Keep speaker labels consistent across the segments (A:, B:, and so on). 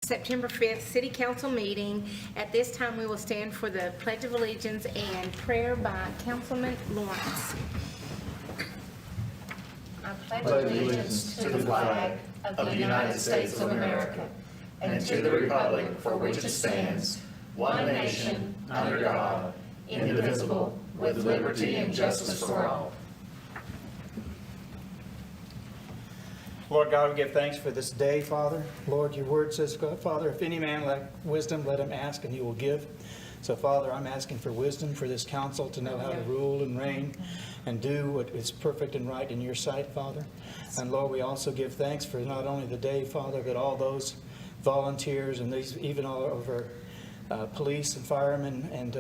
A: September 5th City Council meeting. At this time, we will stand for the Pledge of Allegiance and prayer by Councilman Lawrence.
B: I pledge allegiance to the flag of the United States of America and to the republic for which it stands, one nation, under God, indivisible, with liberty and justice for all.
C: Lord God, we give thanks for this day, Father. Lord, your word says, Father, if any man lack wisdom, let him ask and he will give. So, Father, I'm asking for wisdom for this council to know how to rule and reign and do what is perfect and right in your sight, Father. And Lord, we also give thanks for not only the day, Father, but all those volunteers and these, even all over police and firemen and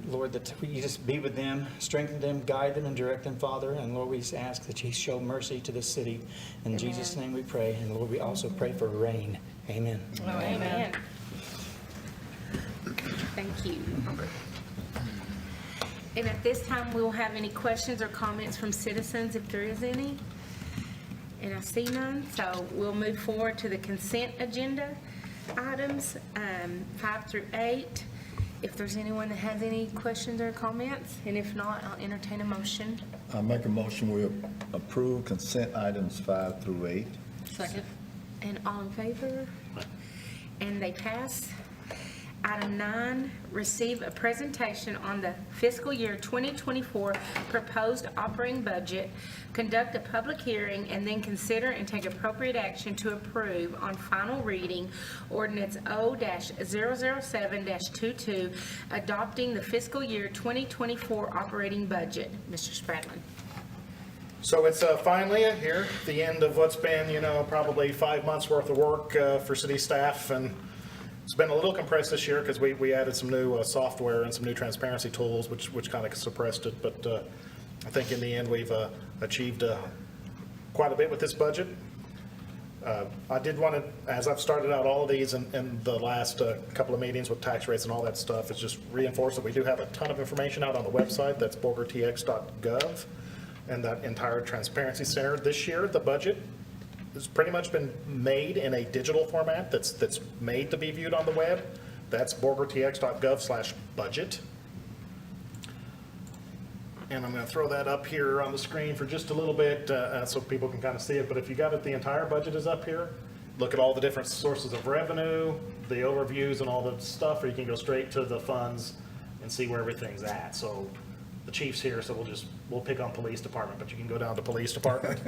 C: Lord, that you just be with them, strengthen them, guide them, and direct them, Father. And Lord, we just ask that you show mercy to this city. In
A: Amen.
C: Jesus' name we pray. And Lord, we also pray for rain. Amen.
A: Oh, amen. Thank you. And at this time, we will have any questions or comments from citizens, if there is any. And I see none, so we'll move forward to the consent agenda items, 5 through 8. If there's anyone that has any questions or comments, and if not, I'll entertain a motion.
D: I make a motion we approve consent items 5 through 8.
B: Second.
A: And all in favor? And they pass. Item 9, receive a presentation on the fiscal year 2024 proposed operating budget, conduct a public hearing, and then consider and take appropriate action to approve on final reading ordinance O-007-22, adopting the fiscal year 2024 operating budget. Mr. Spradlin.
E: So it's finally here, the end of what's been, probably 5 months worth of work for city staff, and it's been a little compressed this year because we added some new software and some new transparency tools, which kind of suppressed it. But I think in the end we've achieved quite a bit with this budget. I did want to, as I've started out all of these in the last couple of meetings with tax rates and all that stuff, is just reinforce that we do have a ton of information out on the website. That's borgertx.gov, and that entire transparency center. This year, the budget has pretty much been made in a digital format that's made to be viewed on the web. That's borgertx.gov/budget. And I'm going to throw that up here on the screen for just a little bit so people can kind of see it. But if you got it, the entire budget is up here. Look at all the different sources of revenue, the overviews and all the stuff, or you can go straight to the funds and see where everything's at. So the chief's here, so we'll pick on police department, but you can go down to police department.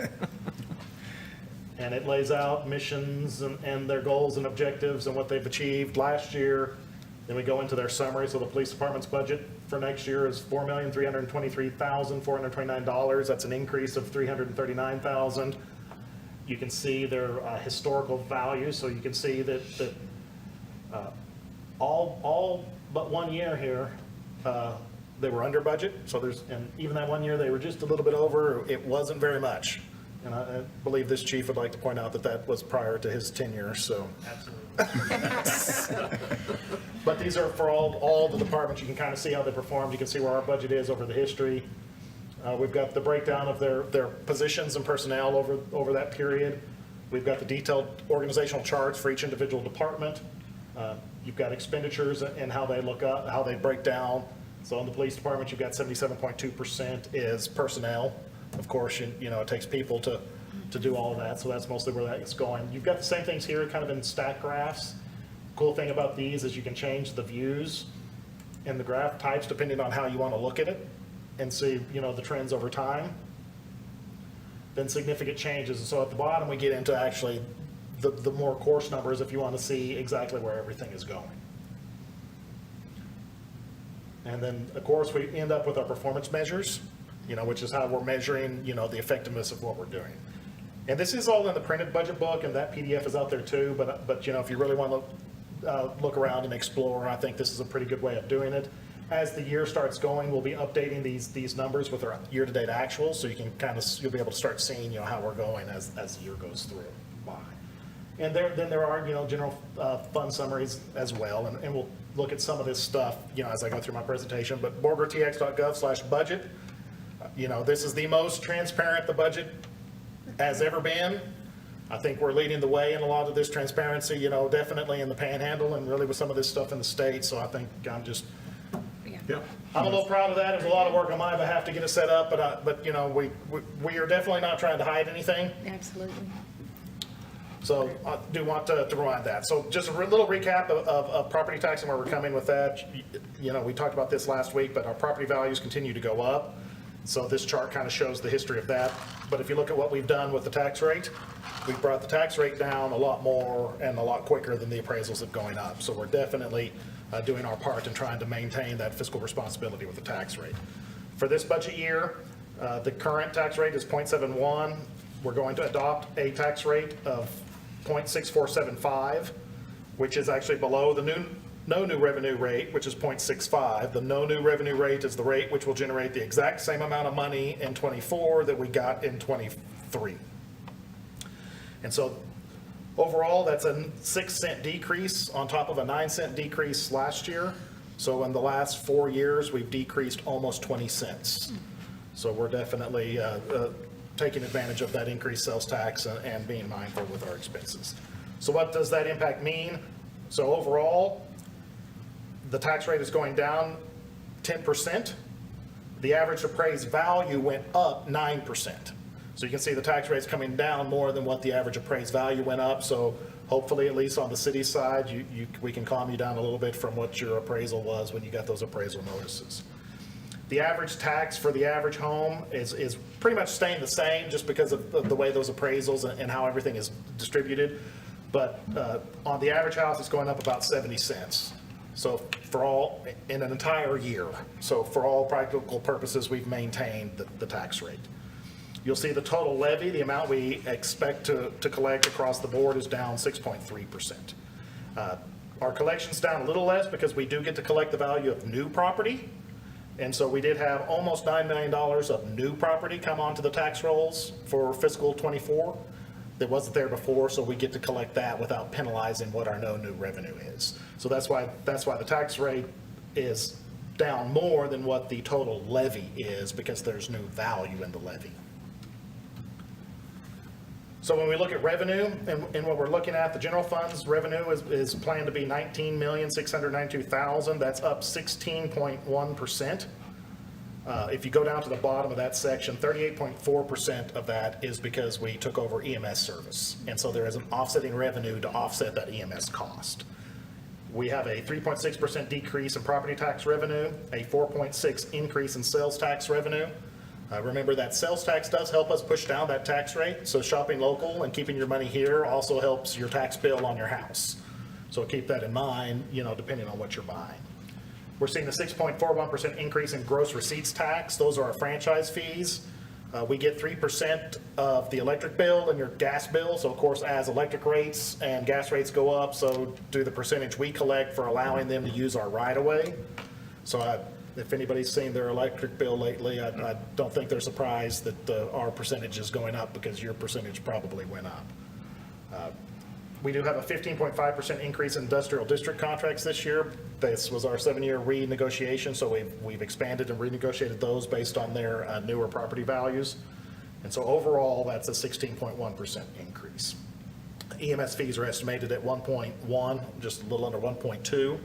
E: And it lays out missions and their goals and objectives and what they've achieved last year. Then we go into their summary. So the police department's budget for next year is $4,323,429. That's an increase of $339,000. You can see their historical value. So you can see that all but 1 year here, they were under budget. So and even that 1 year they were just a little bit over. It wasn't very much. And I believe this chief would like to point out that was prior to his tenure, so. Absolutely. But these are for all the departments. You can kind of see how they performed. You can see where our budget is over the history. We've got the breakdown of their positions and personnel over that period. We've got the detailed organizational charts for each individual department. You've got expenditures and how they look up, how they break down. So in the police department, you've got 77.2% is personnel. Of course, it takes people to do all of that, so that's mostly where that's going. You've got the same things here, kind of in stack graphs. Cool thing about these is you can change the views and the graph types depending on how you want to look at it and see, the trends over time. Then significant changes. And so at the bottom, we get into actually the more coarse numbers if you want to see exactly where everything is going. And then, of course, we end up with our performance measures, which is how we're measuring, the effectiveness of what we're doing. And this is all in the printed budget book, and that PDF is out there too, but if you really want to look around and explore, I think this is a pretty good way of doing it. As the year starts going, we'll be updating these numbers with our year-to-date actuals, so you can you'll be able to start seeing, how we're going as the year goes through by. And then there are, general fund summaries as well, and we'll look at some of this stuff, as I go through my presentation, but borgertx.gov/budget. This is the most transparent the budget has ever been. I think we're leading the way in a lot of this transparency, you know, definitely in the Panhandle and really with some of this stuff in the state. So I think
A: Yeah.
E: I'm a little proud of that. It was a lot of work on my behalf to get it set up, but you know, we are definitely not trying to hide anything.
A: Absolutely.
E: So I do want to provide that. So just a little recap of property tax and where we're coming with that. You know, we talked about this last week, but our property values continue to go up. So this chart kind of shows the history of that. But if you look at what we've done with the tax rate, we've brought the tax rate down a lot more and a lot quicker than the appraisals have going up. So we're definitely doing our part in trying to maintain that fiscal responsibility with the tax rate. For this budget year, the current tax rate is 0.71. We're going to adopt a tax rate of 0.6475, which is actually below the no new revenue rate, which is 0.65. The no new revenue rate is the rate which will generate the exact same amount of money in '24 that we got in '23. And so overall, that's a 6-cent decrease on top of a 9-cent decrease last year. So in the last 4 years, we've decreased almost 20 cents. So we're definitely taking advantage of that increased sales tax and being mindful with our expenses. So what does that impact mean? So overall, the tax rate is going down 10%. The average appraised value went up 9%. So you can see the tax rate's coming down more than what the average appraised value went up. So hopefully, at least on the city side, we can calm you down a little bit from what your appraisal was when you got those appraisal notices. The average tax for the average home is pretty much staying the same just because of the way those appraisals and how everything is distributed. But on the average house, it's going up about 70 cents. So for all, in an entire year. So for all practical purposes, we've maintained the tax rate. You'll see the total levy, the amount we expect to collect across the board is down 6.3%. Our collection's down a little less because we do get to collect the value of new property. And so we did have almost $9 million of new property come onto the tax rolls for fiscal '24 that wasn't there before, so we get to collect that without penalizing what our no new revenue is. So that's why the tax rate is down more than what the total levy is, because there's new value in the levy. So when we look at revenue and what we're looking at, the general fund's revenue is planned to be $19,692,000. That's up 16.1%. If you go down to the bottom of that section, 38.4% of that is because we took over EMS service. And so there is an offsetting revenue to offset that EMS cost. We have a 3.6% decrease in property tax revenue, a 4.6% increase in sales tax revenue. Remember that sales tax does help us push down that tax rate. So shopping local and keeping your money here also helps your tax bill on your house. So keep that in mind, you know, depending on what you're buying. We're seeing a 6.41% increase in gross receipts tax. Those are our franchise fees. We get 3% of the electric bill and your gas bill. So of course, as electric rates and gas rates go up, so do the percentage we collect for allowing them to use our right-of-way. So if anybody's seen their electric bill lately, I don't think they're surprised that our percentage is going up, because your percentage probably went up. We do have a 15.5% increase in industrial district contracts this year. This was our 7-year renegotiation, so we've expanded and renegotiated those based on their newer property values. And so overall, that's a 16.1% increase. EMS fees are estimated at 1.1, just a little under 1.2.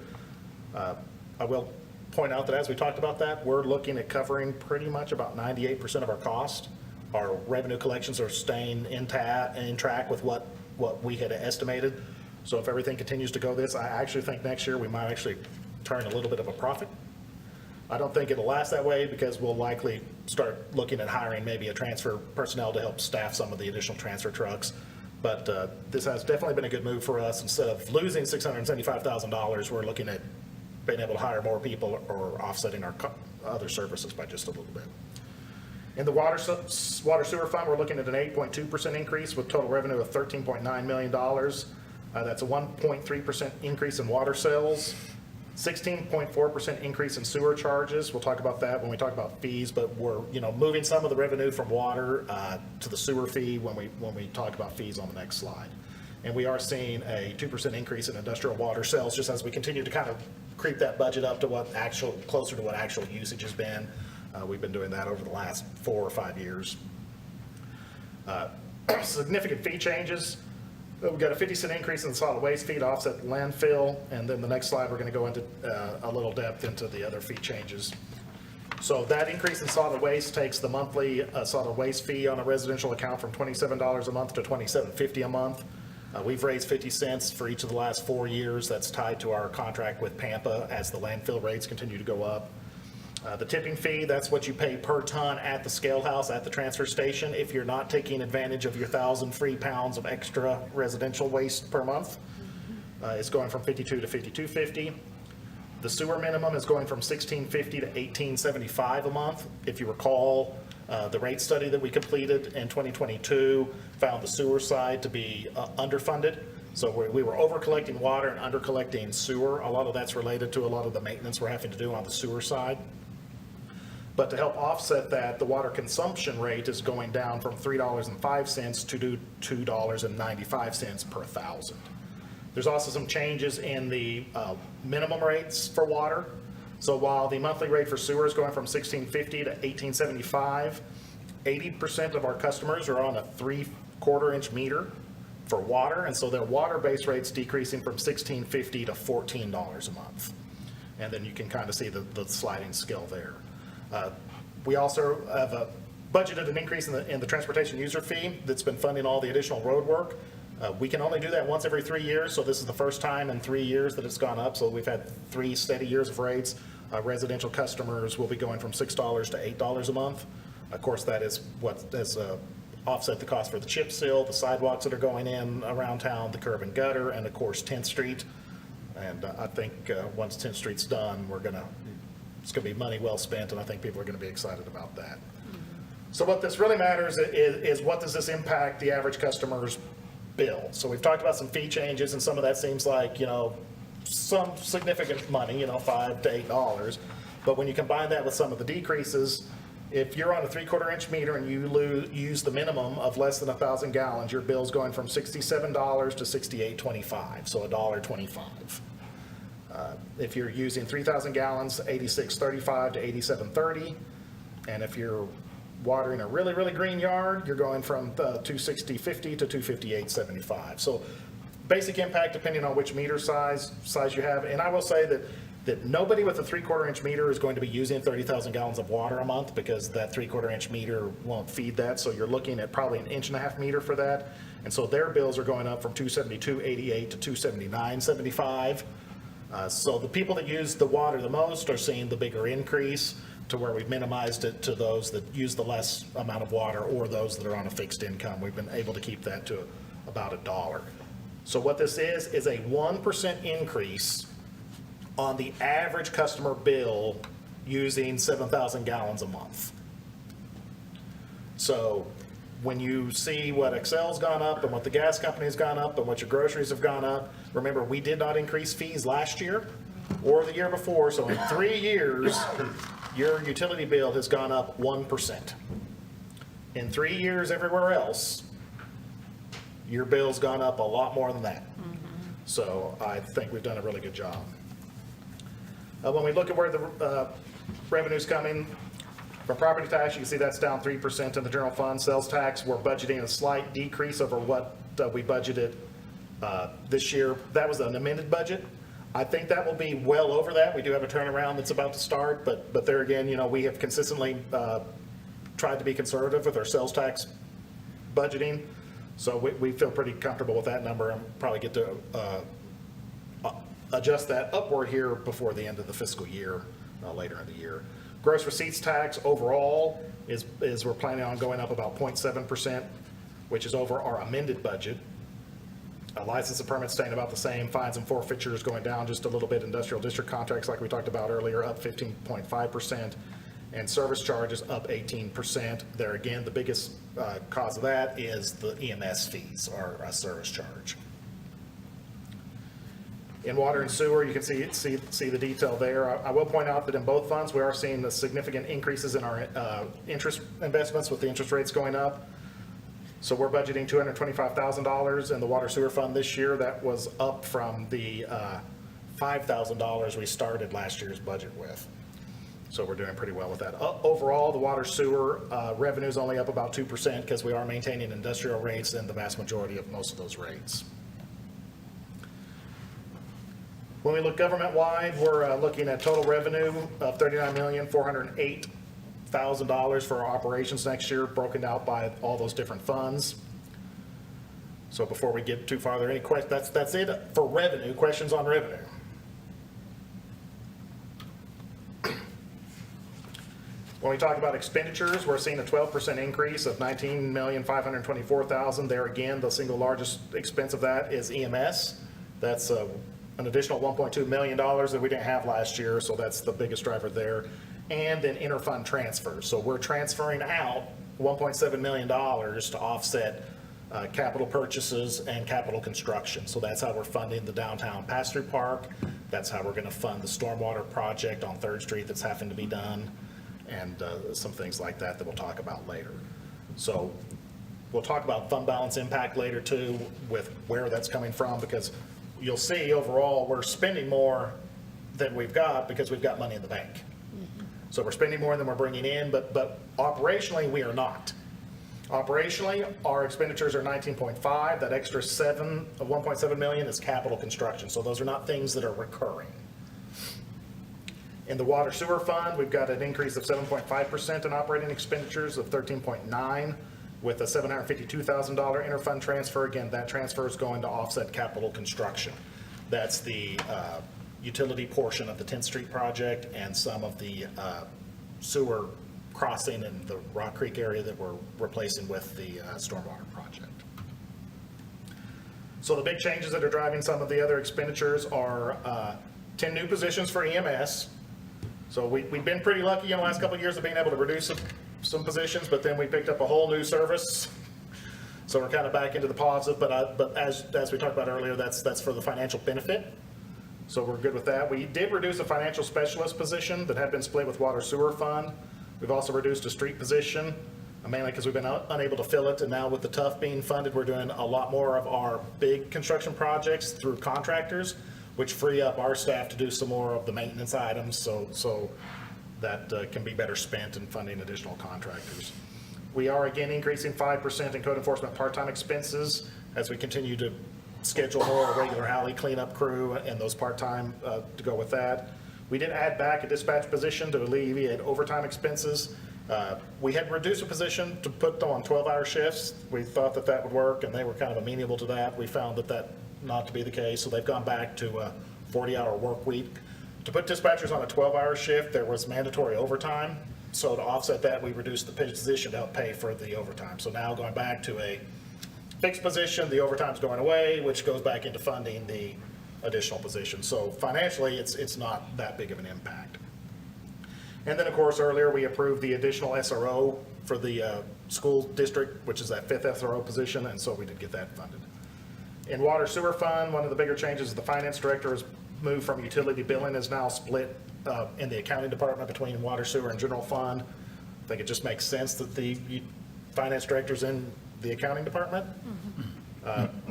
E: I will point out that as we talked about that, we're looking at covering pretty much about 98% of our cost. Our revenue collections are staying in track with what we had estimated. So if everything continues to go this, I actually think next year we might actually turn a little bit of a profit. I don't think it'll last that way, because we'll likely start looking at hiring maybe a transfer personnel to help staff some of the additional transfer trucks. But this has definitely been a good move for us. Instead of losing $675,000, we're looking at being able to hire more people or offsetting our other services by just a little bit. In the water sewer fund, we're looking at an 8.2% increase with total revenue of $13.9 million. That's a 1.3% increase in water sales, 16.4% increase in sewer charges. We'll talk about that when we talk about fees, but we're moving some of the revenue from water to the sewer fee when we talk about fees on the next slide. And we are seeing a 2% increase in industrial water sales, just as we continue to kind of creep that budget up to closer to what actual usage has been. We've been doing that over the last 4 or 5 years. significant fee changes. We've got a 50-cent increase in the solid waste fee to offset the landfill, and then the next slide, we're going to go into a little depth into the other fee changes. So that increase in solid waste takes the monthly solid waste fee on a residential account from $27 a month to $27.50 a month. We've raised 50 cents for each of the last 4 years. That's tied to our contract with Pampa as the landfill rates continue to go up. The tipping fee, that's what you pay per ton at the scale house, at the transfer station, if you're not taking advantage of your 1,000 free pounds of extra residential waste per month. It's going from $52 to $52.50. The sewer minimum is going from $16.50 to $18.75 a month. If you recall, the rate study that we completed in 2022 found the sewer side to be underfunded. So we were over collecting water and under collecting sewer. A lot of that's related to a lot of the maintenance we're having to do on the sewer side. But to help offset that, the water consumption rate is going down from $3.05 to $2.95 per thousand. There's also some changes in the minimum rates for water. So while the monthly rate for sewer is going from $16.50 to $18.75, 80% of our customers are on a 3/4-inch meter for water, and so their water base rate's decreasing from $16.50 to $14 a month. And then you can kind of see the sliding scale there. We also have budgeted an increase in the transportation user fee that's been funding all the additional road work. We can only do that once every 3 years, so this is the first time in 3 years that it's gone up. So we've had 3 steady years of rates. Residential customers will be going from $6 to $8 a month. Of course, that is what has offset the cost for the chip seal, the sidewalks that are going in around town, the curb and gutter, and of course 10th Street. And I think once 10th Street's done, it's going to be money well spent, and I think people are going to be excited about that. So what this really matters is what does this impact the average customer's bill? So we've talked about some fee changes, and some of that seems like, some significant money, $5 to $8. But when you combine that with some of the decreases, if you're on a 3/4-inch meter and you use the minimum of less than 1,000 gallons, your bill's going from $67 to $68.25, so $1.25. If you're using 3,000 gallons, $86.35 to $87.30. And if you're watering a really, really green yard, you're going from $260.50 to $258.75. So basic impact depending on which meter size you have. And I will say that nobody with a 3/4-inch meter is going to be using 30,000 gallons of water a month, because that 3/4-inch meter won't feed that. So you're looking at probably an 1.5-inch meter for that. And so their bills are going up from $272.88 to $279.75. So the people that use the water the most are seeing the bigger increase, to where we've minimized it to those that use the less amount of water or those that are on a fixed income. We've been able to keep that to about $1. So what this is a 1% increase on the average customer bill using 7,000 gallons a month. So when you see what Excel's gone up and what the gas company's gone up and what your groceries have gone up, remember, we did not increase fees last year or the year before. So in 3 years, your utility bill has gone up 1%. In 3 years everywhere else, your bill's gone up a lot more than that. So I think we've done a really good job. When we look at where the revenue's coming from property tax, you can see that's down 3% in the general fund. Sales tax, we're budgeting a slight decrease over what we budgeted this year. That was an amended budget. I think that will be well over that. We do have a turnaround that's about to start, but there again, we have consistently tried to be conservative with our sales tax budgeting. So we feel pretty comfortable with that number, and probably get to adjust that upward here before the end of the fiscal year, later in the year. Gross receipts tax overall is we're planning on going up about 0.7%, which is over our amended budget. License and permits staying about the same. Fines and forfeitures going down just a little bit. Industrial district contracts, like we talked about earlier, up 15.5%. And service charges up 18%. There again, the biggest cause of that is the EMS fees, or a service charge. In water and sewer, you can see the detail there. I will point out that in both funds, we are seeing the significant increases in our interest investments with the interest rates going up. So we're budgeting $225,000 in the water sewer fund this year. That was up from the $5,000 we started last year's budget with. So we're doing pretty well with that. Overall, the water sewer revenue is only up about 2% because we are maintaining industrial rates in the vast majority of most of those rates. When we look government-wide, we're looking at total revenue of $39,408,000 for our operations next year, broken out by all those different funds. So before we get too farther, any questions? That's it for revenue. Questions on revenue? When we talk about expenditures, we're seeing a 12% increase of $19,524,000. There again, the single largest expense of that is EMS. That's an additional $1.2 million that we didn't have last year, so that's the biggest driver there. And then interfund transfers. So we're transferring out $1.7 million to offset capital purchases and capital construction. So that's how we're funding the downtown pass-through park. That's how we're going to fund the stormwater project on 3rd Street that's having to be done, and some things like that that we'll talk about later. So we'll talk about fund balance impact later too, with where that's coming from, because you'll see overall we're spending more than we've got because we've got money in the bank. So we're spending more than we're bringing in, but operationally we are not. Operationally, our expenditures are 19.5. That extra 1.7 million is capital construction. So those are not things that are recurring. In the water sewer fund, we've got an increase of 7.5% in operating expenditures of 13.9 with a $752,000 interfund transfer. Again, that transfer is going to offset capital construction. That's the utility portion of the 10th Street project and some of the sewer crossing in the Rock Creek area that we're replacing with the stormwater project. So the big changes that are driving some of the other expenditures are 10 new positions for EMS. So we've been pretty lucky in the last couple of years of being able to reduce some positions, but then we picked up a whole new service. So we're kind of back into the positive, but as we talked about earlier, that's for the financial benefit. So we're good with that. We did reduce a financial specialist position that had been split with water sewer fund. We've also reduced a street position, mainly because we've been unable to fill it. And now with the TUF being funded, we're doing a lot more of our big construction projects through contractors, which free up our staff to do some more of the maintenance items, so that can be better spent in funding additional contractors. We are again increasing 5% in code enforcement part-time expenses as we continue to schedule more regular alley cleanup crew and those part-time to go with that. We did add back a dispatch position to alleviate overtime expenses. We had reduced a position to put them on 12-hour shifts. We thought that would work, and they were kind of amenable to that. We found that not to be the case, so they've gone back to a 40-hour work week. To put dispatchers on a 12-hour shift, there was mandatory overtime. So to offset that, we reduced the position to help pay for the overtime. So now going back to a fixed position, the overtime's going away, which goes back into funding the additional position. So financially, it's not that big of an impact. And then, of course, earlier we approved the additional SRO for the school district, which is that 5th SRO position, and so we did get that funded. In water sewer fund, one of the bigger changes is the finance director has moved from utility billing, is now split in the accounting department between water sewer and general fund. I think it just makes sense that the finance director's in the accounting department.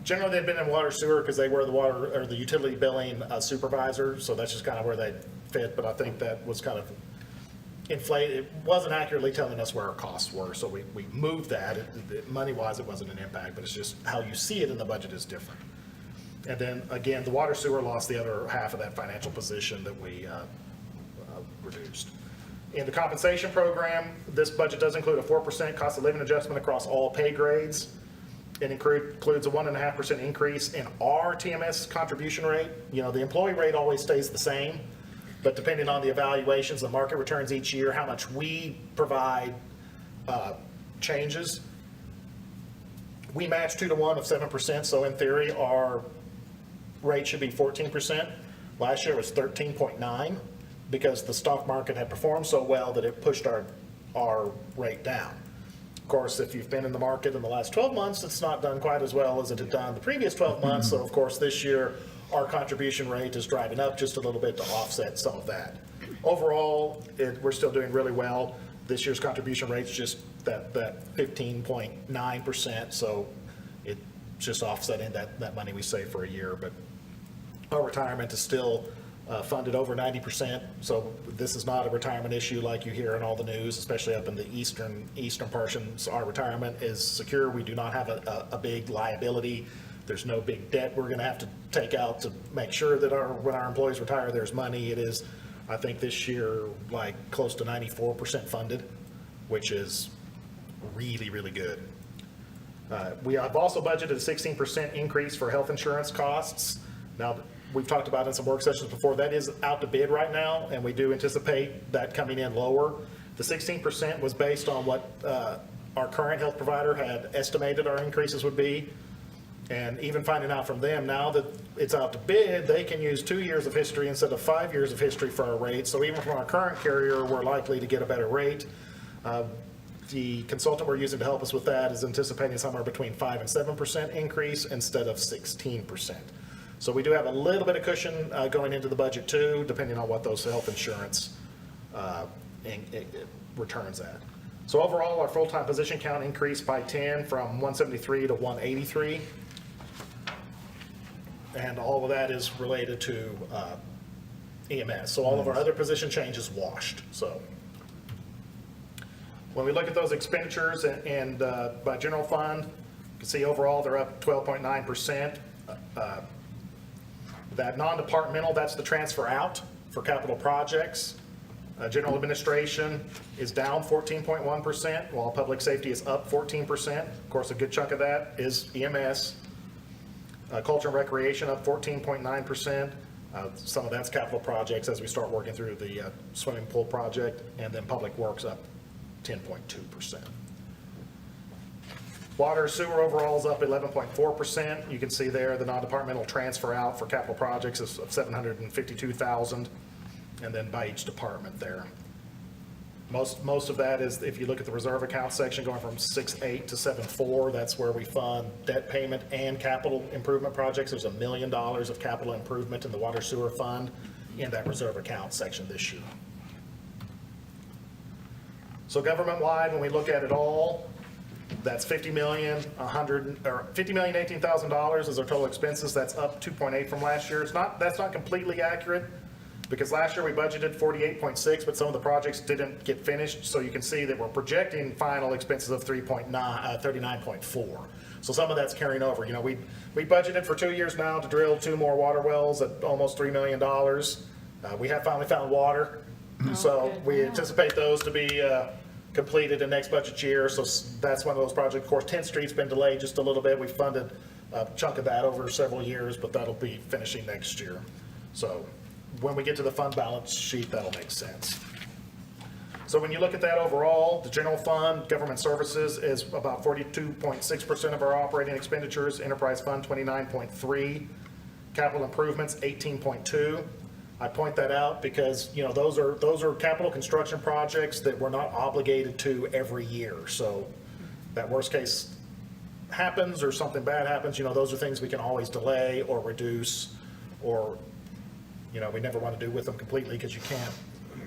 E: Generally, they've been in water sewer because they were the water or the utility billing supervisor, so that's just kind of where they fit. But I think that was kind of inflated. It wasn't accurately telling us where our costs were, so we moved that. Money-wise, it wasn't an impact, but it's just how you see it in the budget is different. And then again, the water sewer lost the other half of that financial position that we reduced. In the compensation program, this budget does include a 4% cost of living adjustment across all pay grades. It includes a 1.5% increase in our TMS contribution rate. You know, the employee rate always stays the same, but depending on the evaluations, the market returns each year, how much we provide changes. We match 2-to-1 of 7%, so in theory, our rate should be 14%. Last year it was 13.9 because the stock market had performed so well that it pushed our rate down. Of course, if you've been in the market in the last 12 months, it's not done quite as well as it had done the previous 12 months. So of course, this year, our contribution rate is driving up just a little bit to offset some of that. Overall, we're still doing really well. This year's contribution rate's just that 15.9%, so it's just offsetting that money we save for a year. But our retirement is still funded over 90%. So this is not a retirement issue like you hear in all the news, especially up in the eastern portions. Our retirement is secure. We do not have a big liability. There's no big debt we're going to have to take out to make sure that when our employees retire, there's money. It is, I think this year, like close to 94% funded, which is really, really good. We have also budgeted a 16% increase for health insurance costs. Now, we've talked about in some work sessions before, that is out to bid right now, and we do anticipate that coming in lower. The 16% was based on what our current health provider had estimated our increases would be. And even finding out from them, now that it's out to bid, they can use 2 years of history instead of 5 years of history for our rate. So even from our current carrier, we're likely to get a better rate. The consultant we're using to help us with that is anticipating somewhere between 5 and 7% increase instead of 16%. So we do have a little bit of cushion going into the budget too, depending on what those health insurance returns at. So overall, our full-time position count increased by 10 from 173 to 183. And all of that is related to EMS. So all of our other position changes washed, so. When we look at those expenditures and by general fund, you can see overall they're up 12.9%. That non-departmental, that's the transfer out for capital projects. General administration is down 14.1%, while public safety is up 14%. Of course, a good chunk of that is EMS. Culture and recreation up 14.9%. Some of that's capital projects as we start working through the swimming pool project, and then public works up 10.2%. Water sewer overall is up 11.4%. You can see there the non-departmental transfer out for capital projects is of $752,000, and then by each department there. Most of that is, if you look at the reserve account section, going from 6.8 to 7.4, that's where we fund debt payment and capital improvement projects. There's $1 million of capital improvement in the water sewer fund in that reserve account section this year. So government-wide, when we look at it all, that's $50,018,000 is our total expenses. That's up 2.8 from last year. That's not completely accurate, because last year we budgeted 48.6, but some of the projects didn't get finished. So you can see that we're projecting final expenses of 39.4. So some of that's carrying over. You know, we budgeted for 2 years now to drill 2 more water wells at almost $3 million. We have finally found water. So we anticipate those to be completed in next budget year. So that's one of those projects. Of course, 10th Street's been delayed just a little bit. We funded a chunk of that over several years, but that'll be finishing next year. So when we get to the fund balance sheet, that'll make sense. So when you look at that overall, the general fund, government services is about 42.6% of our operating expenditures, enterprise fund 29.3%, capital improvements 18.2%. I point that out because, you know, those are capital construction projects that we're not obligated to every year. So that worst case happens or something bad happens, you know, those are things we can always delay or reduce, or, you know, we never want to do with them completely, because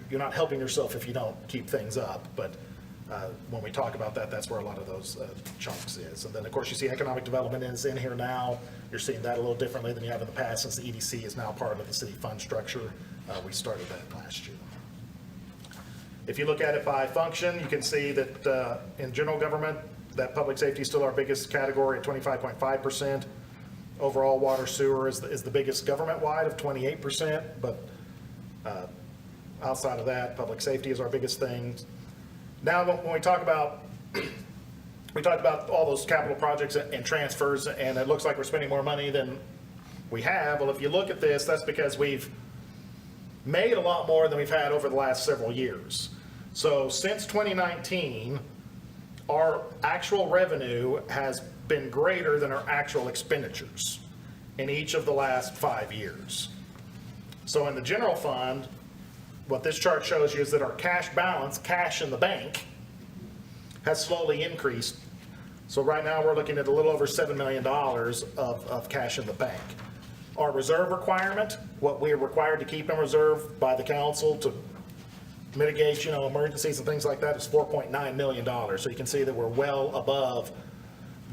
E: you're not helping yourself if you don't keep things up. But when we talk about that, that's where a lot of those chunks is. And then, of course, you see economic development is in here now. You're seeing that a little differently than you have in the past, since the EDC is now part of the city fund structure. We started that last year. If you look at it by function, you can see that in general government, that public safety is still our biggest category at 25.5%. Overall, water sewer is the biggest government-wide of 28%, but outside of that, public safety is our biggest thing. Now, when we talk about, we talked about all those capital projects and transfers, and it looks like we're spending more money than we have. Well, if you look at this, that's because we've made a lot more than we've had over the last several years. So since 2019, our actual revenue has been greater than our actual expenditures in each of the last 5 years. So in the general fund, what this chart shows you is that our cash balance, cash in the bank, has slowly increased. So right now we're looking at a little over $7 million of cash in the bank. Our reserve requirement, what we are required to keep in reserve by the council to mitigate, you know, emergencies and things like that, is $4.9 million. So you can see that we're well above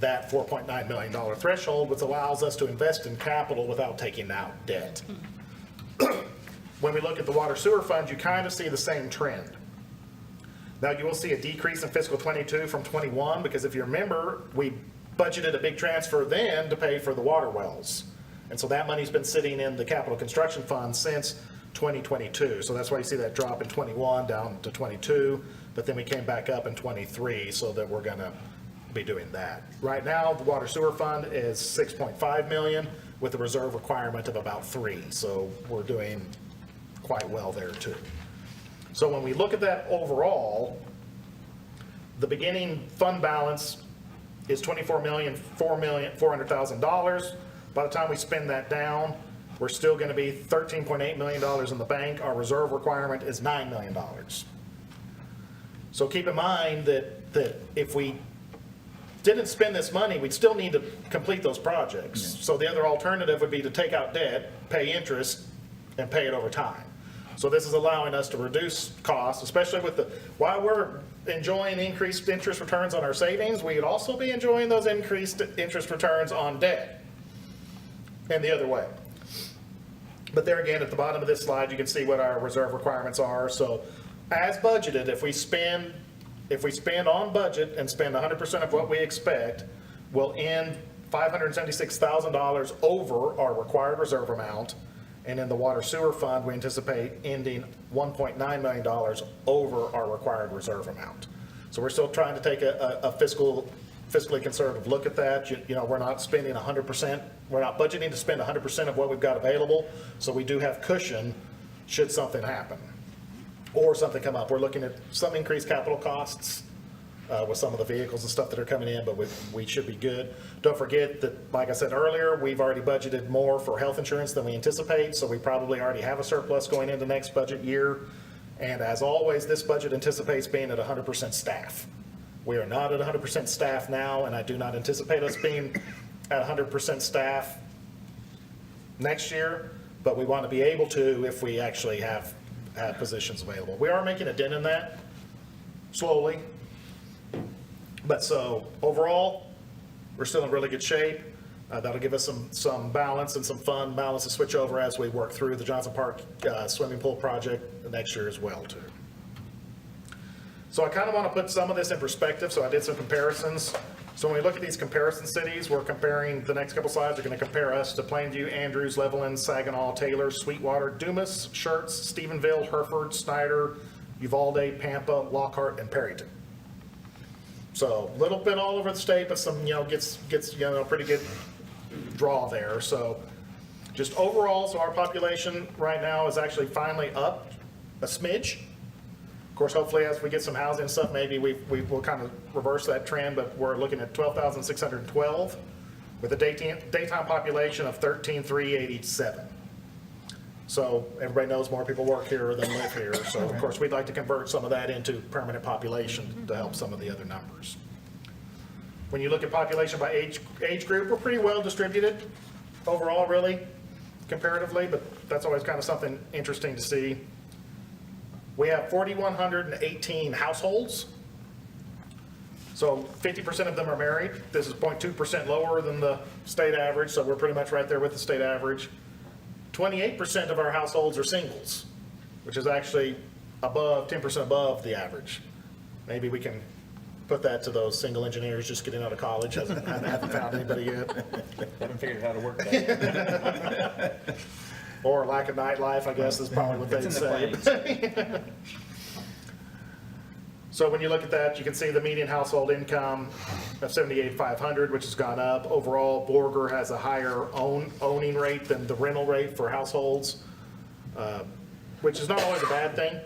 E: that $4.9 million threshold, which allows us to invest in capital without taking out debt. when we look at the water sewer fund, you kind of see the same trend. Now, you will see a decrease in fiscal '22 from '21, because if you remember, we budgeted a big transfer then to pay for the water wells. And so that money's been sitting in the capital construction fund since 2022. So that's why you see that drop in '21 down to '22, but then we came back up in '23, so that we're gonna be doing that. Right now, the water sewer fund is 6.5 million with a reserve requirement of about 3. So we're doing quite well there too. So when we look at that overall, the beginning fund balance is $24,400,000. By the time we spend that down, we're still going to be $13.8 million in the bank. Our reserve requirement is $9 million. So keep in mind that if we didn't spend this money, we'd still need to complete those projects. So the other alternative would be to take out debt, pay interest, and pay it over time. So this is allowing us to reduce costs, especially with while we're enjoying increased interest returns on our savings, we could also be enjoying those increased interest returns on debt, and the other way. But there again, at the bottom of this slide, you can see what our reserve requirements are. So as budgeted, if we spend on budget and spend 100% of what we expect, we'll end $576,000 over our required reserve amount. And in the water sewer fund, we anticipate ending $1.9 million over our required reserve amount. So we're still trying to take a fiscally conservative look at that. You know, we're not spending 100%, we're not budgeting to spend 100% of what we've got available. So we do have cushion should something happen or something come up. We're looking at some increased capital costs with some of the vehicles and stuff that are coming in, but we should be good. Don't forget that, like I said earlier, we've already budgeted more for health insurance than we anticipate, so we probably already have a surplus going into next budget year. And as always, this budget anticipates being at 100% staff. We are not at 100% staff now, and I do not anticipate us being at 100% staff next year, but we want to be able to if we actually have positions available. We are making a dent in that slowly. But so overall, we're still in really good shape. That'll give us some balance and some fun balance to switch over as we work through the Johnson Park swimming pool project next year as well too. So I kind of want to put some of this in perspective, so I did some comparisons. So when we look at these comparison cities, we're comparing, the next couple slides are going to compare us to Plainview, Andrews, Levelland, Saginaw, Taylor, Sweetwater, Dumas, Schertz, Stephenville, Hereford, Snyder, Uvalde, Pampa, Lockhart, and Perryton. So a little bit all over the state, but some, gets pretty good draw there. So just overall, so our population right now is actually finally up a smidge. Of course, hopefully as we get some housing and stuff, maybe we'll kind of reverse that trend, but we're looking at 12,612 with a daytime population of 13,387. So everybody knows more people work here than live here. So of course, we'd like to convert some of that into permanent population to help some of the other numbers. When you look at population by age group, we're pretty well distributed overall, really, comparatively, but that's always kind of something interesting to see. We have 4,118 households. So 50% of them are married. This is 0.2% lower than the state average, so we're pretty much right there with the state average. 28% of our households are singles, which is actually 10% above the average. Maybe we can put that to those single engineers just getting out of college. Haven't found anybody yet.
C: Haven't figured out how to work that.
E: Or lack of nightlife, I guess, is probably what they'd say. So when you look at that, you can see the median household income of $78,500, which has gone up. Overall, Borger has a higher owning rate than the rental rate for households, which is not always a bad thing,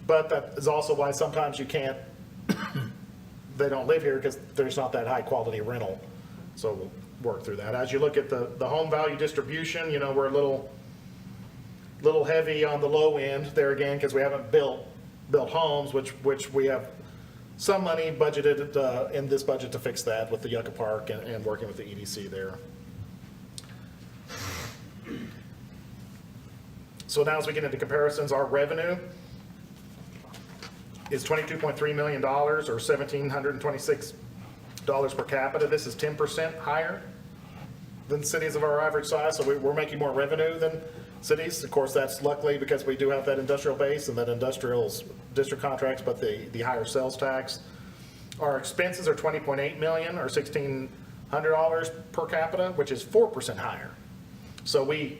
E: but that is also why sometimes you can't, they don't live here because there's not that high quality rental. So we'll work through that. As you look at the home value distribution, we're a little heavy on the low end there again because we haven't built homes, which we have some money budgeted in this budget to fix that with the Yucca Park and working with the EDC there. So now as we get into comparisons, our revenue is $22.3 million or $1,726 per capita. This is 10% higher than cities of our average size, so we're making more revenue cities. Of course, that's luckily because we do have that industrial base and that industrial's district contracts, but the higher sales tax. Our expenses are 20.8 million, or $1,600 per capita, which is 4% higher. So we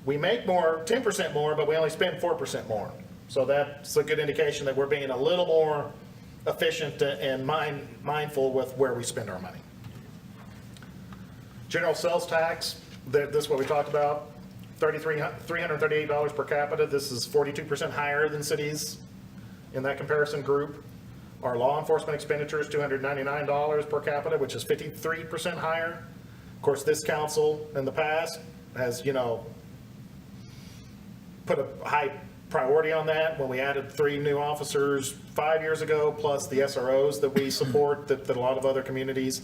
E: make more, 10% more, but we only spend 4% more. So that's a good indication that we're being a little more efficient and mindful with where we spend our money. General sales tax, this is what we talked about, $338 per capita. This is 42% higher than cities in that comparison group. Our law enforcement expenditure is $299 per capita, which is 53% higher. Of course, this council in the past has, put a high priority on that when we added 3 new officers 5 years ago, plus the SROs that we support that a lot of other communities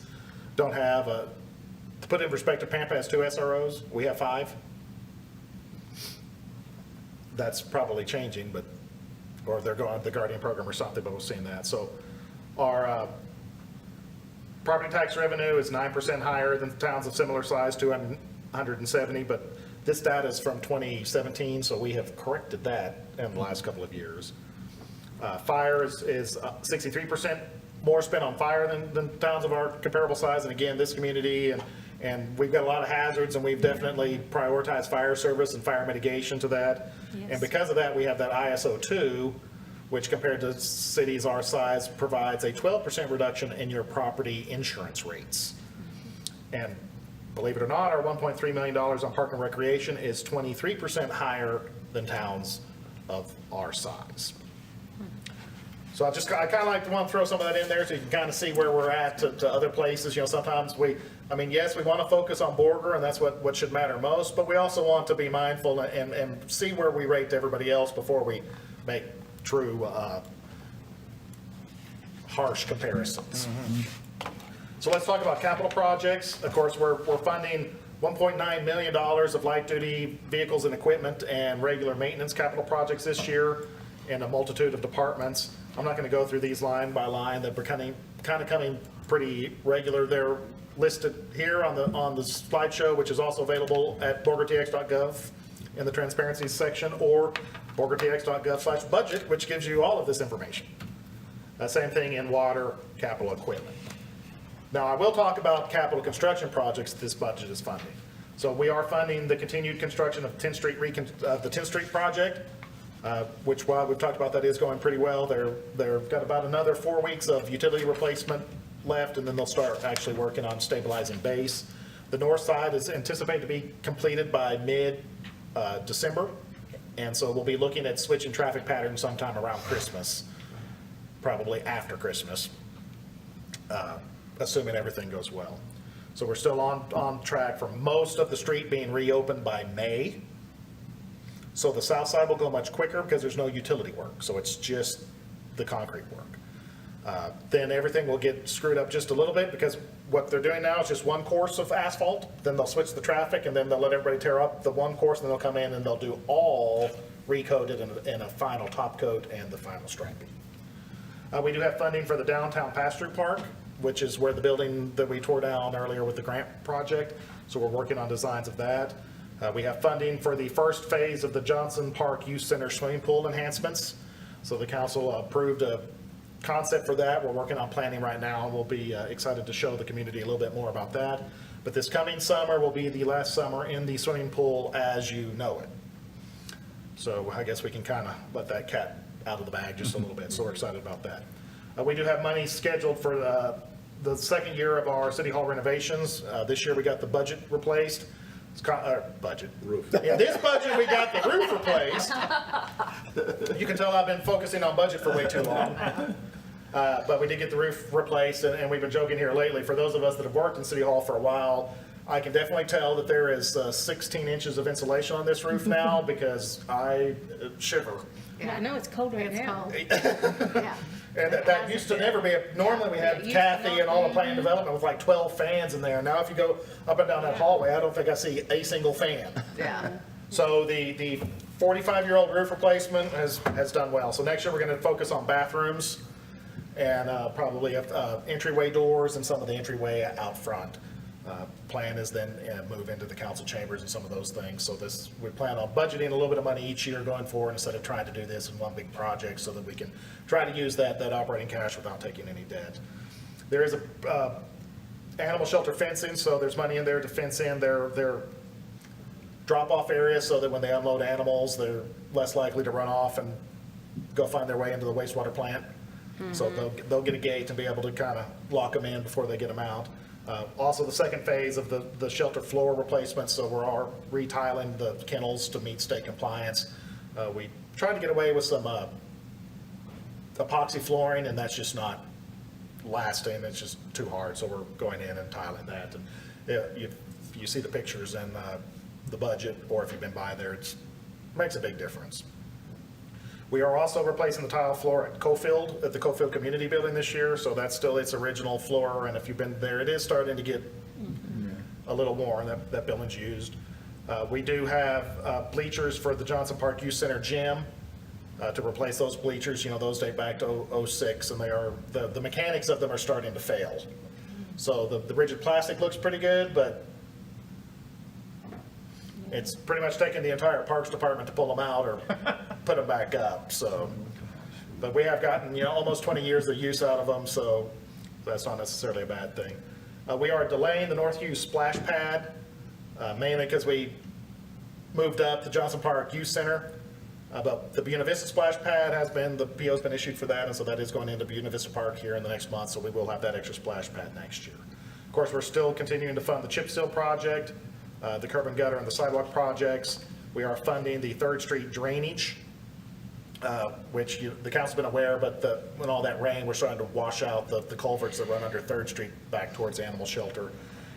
E: don't have. To put it in perspective, Pampa has 2 SROs. We have 5. That's probably changing, or they're going the Guardian program or something, but we're seeing that. So our property tax revenue is 9% higher than towns of similar size, 270, but this data is from 2017, so we have corrected that in the last couple of years. Fire is 63% more spent on fire than towns of our comparable size, and again, this community, and we've got a lot of hazards, and we've definitely prioritized fire service and fire mitigation to that.
A: Yes.
E: And because of that, we have that ISO 2, which compared to cities our size provides a 12% reduction in your property insurance rates. And believe it or not, our $1.3 million on park and recreation is 23% higher than towns of our size. So I kind of want to throw some of that in there so you can kind of see where we're at to other places. Sometimes yes, we want to focus on Borger, and that's what should matter most, but we also want to be mindful and see where we rate everybody else before we make true harsh comparisons. So let's talk about capital projects. Of course, we're funding $1.9 million of light-duty vehicles and equipment and regular maintenance capital projects this year in a multitude of departments. I'm not going to go through these line by line. They're kind of coming pretty regular. They're listed here on the slideshow, which is also available at borgertx.gov in the transparency section, or borgertx.gov/budget, which gives you all of this information. Same thing in water capital equipment. Now, I will talk about capital construction projects this budget is funding. So we are funding the continued construction of the 10th Street project, which, while we've talked about that, is going pretty well. They've got about another 4 weeks of utility replacement left, and then they'll start actually working on stabilizing base. The north side is anticipated to be completed by mid-December, and so we'll be looking at switching traffic patterns sometime around Christmas, probably after Christmas, assuming everything goes well. So we're still on track for most of the street being reopened by May. So the south side will go much quicker because there's no utility work, so it's just the concrete work. Then everything will get screwed up just a little bit because what they're doing now is just one course of asphalt, then they'll switch the traffic, and then they'll let everybody tear up the one course, and then they'll come in and they'll do all recoated in a final top coat and the final striping. We do have funding for the downtown pass-through park, which is where the building that we tore down earlier with the grant project, so we're working on designs of that. We have funding for the first phase of the Johnson Park Youth Center swimming pool enhancements. So the council approved a concept for that. We're working on planning right now, and we'll be excited to show the community a little bit more about that. But this coming summer will be the last summer in the swimming pool as you know it. So I guess we can kind of let that cat out of the bag just a little bit, so we're excited about that. We do have money scheduled for the second year of our city hall renovations. This year we got the budget replaced. Roof. In this budget, we got the roof replaced. You can tell I've been focusing on budget for way too long. But we did get the roof replaced, and we've been joking here lately. For those of us that have worked in City Hall for a while, I can definitely tell that there is 16 inches of insulation on this roof now because I shiver.
A: Yeah, I know it's cold right now.
B: Yeah.
E: And that used to never be, normally we had Kathy and all the plan development with like 12 fans in there. Now if you go up and down that hallway, I don't think I see a single fan.
B: Yeah.
E: So the 45-year-old roof replacement has done well. So next year we're going to focus on bathrooms and probably entryway doors and some of the entryway out front. plan is then move into the council chambers and some of those things. So we plan on budgeting a little bit of money each year going forward instead of trying to do this in one big project so that we can try to use that operating cash without taking any debt. There is a animal shelter fencing, so there's money in there to fence in their drop-off area so that when they unload animals, they're less likely to run off and go find their way into the wastewater plant. So they'll get a gate and be able to kind of lock them in before they get them out. Also, the second phase of the shelter floor replacement, so we're retiling the kennels to meet state compliance. We tried to get away with some epoxy flooring, and that's just not lasting. It's just too hard, so we're going in and tiling that. And if you see the pictures in the budget, or if you've been by there, it makes a big difference. We are also replacing the tile floor at Cofield, at the Cofield Community Building this year, so that's still its original floor, and if you've been there, it is starting to get a little worn. That building's used. We do have bleachers for the Johnson Park Youth Center gym to replace those bleachers. You know, those date back to '06, and they are, the mechanics of them are starting to fail. So the rigid plastic looks pretty good, but it's pretty much taken the entire Parks Department to pull them out or put them back up, so. But we have gotten, you know, almost 20 years of use out of them, so that's not necessarily a bad thing. We are delaying the North Hughes splash pad, mainly because we moved up the Johnson Park Youth Center. But the Buena Vista splash pad the PO's been issued for that, and so that is going into Buena Vista Park here in the next month, so we will have that extra splash pad next year. Of course, we're still continuing to fund the chip seal project, the curb and gutter and the sidewalk projects. We are funding the 3rd Street drainage, which the council's been aware, but when all that rain, we're starting to wash out the culverts that run under 3rd Street back towards the animal shelter.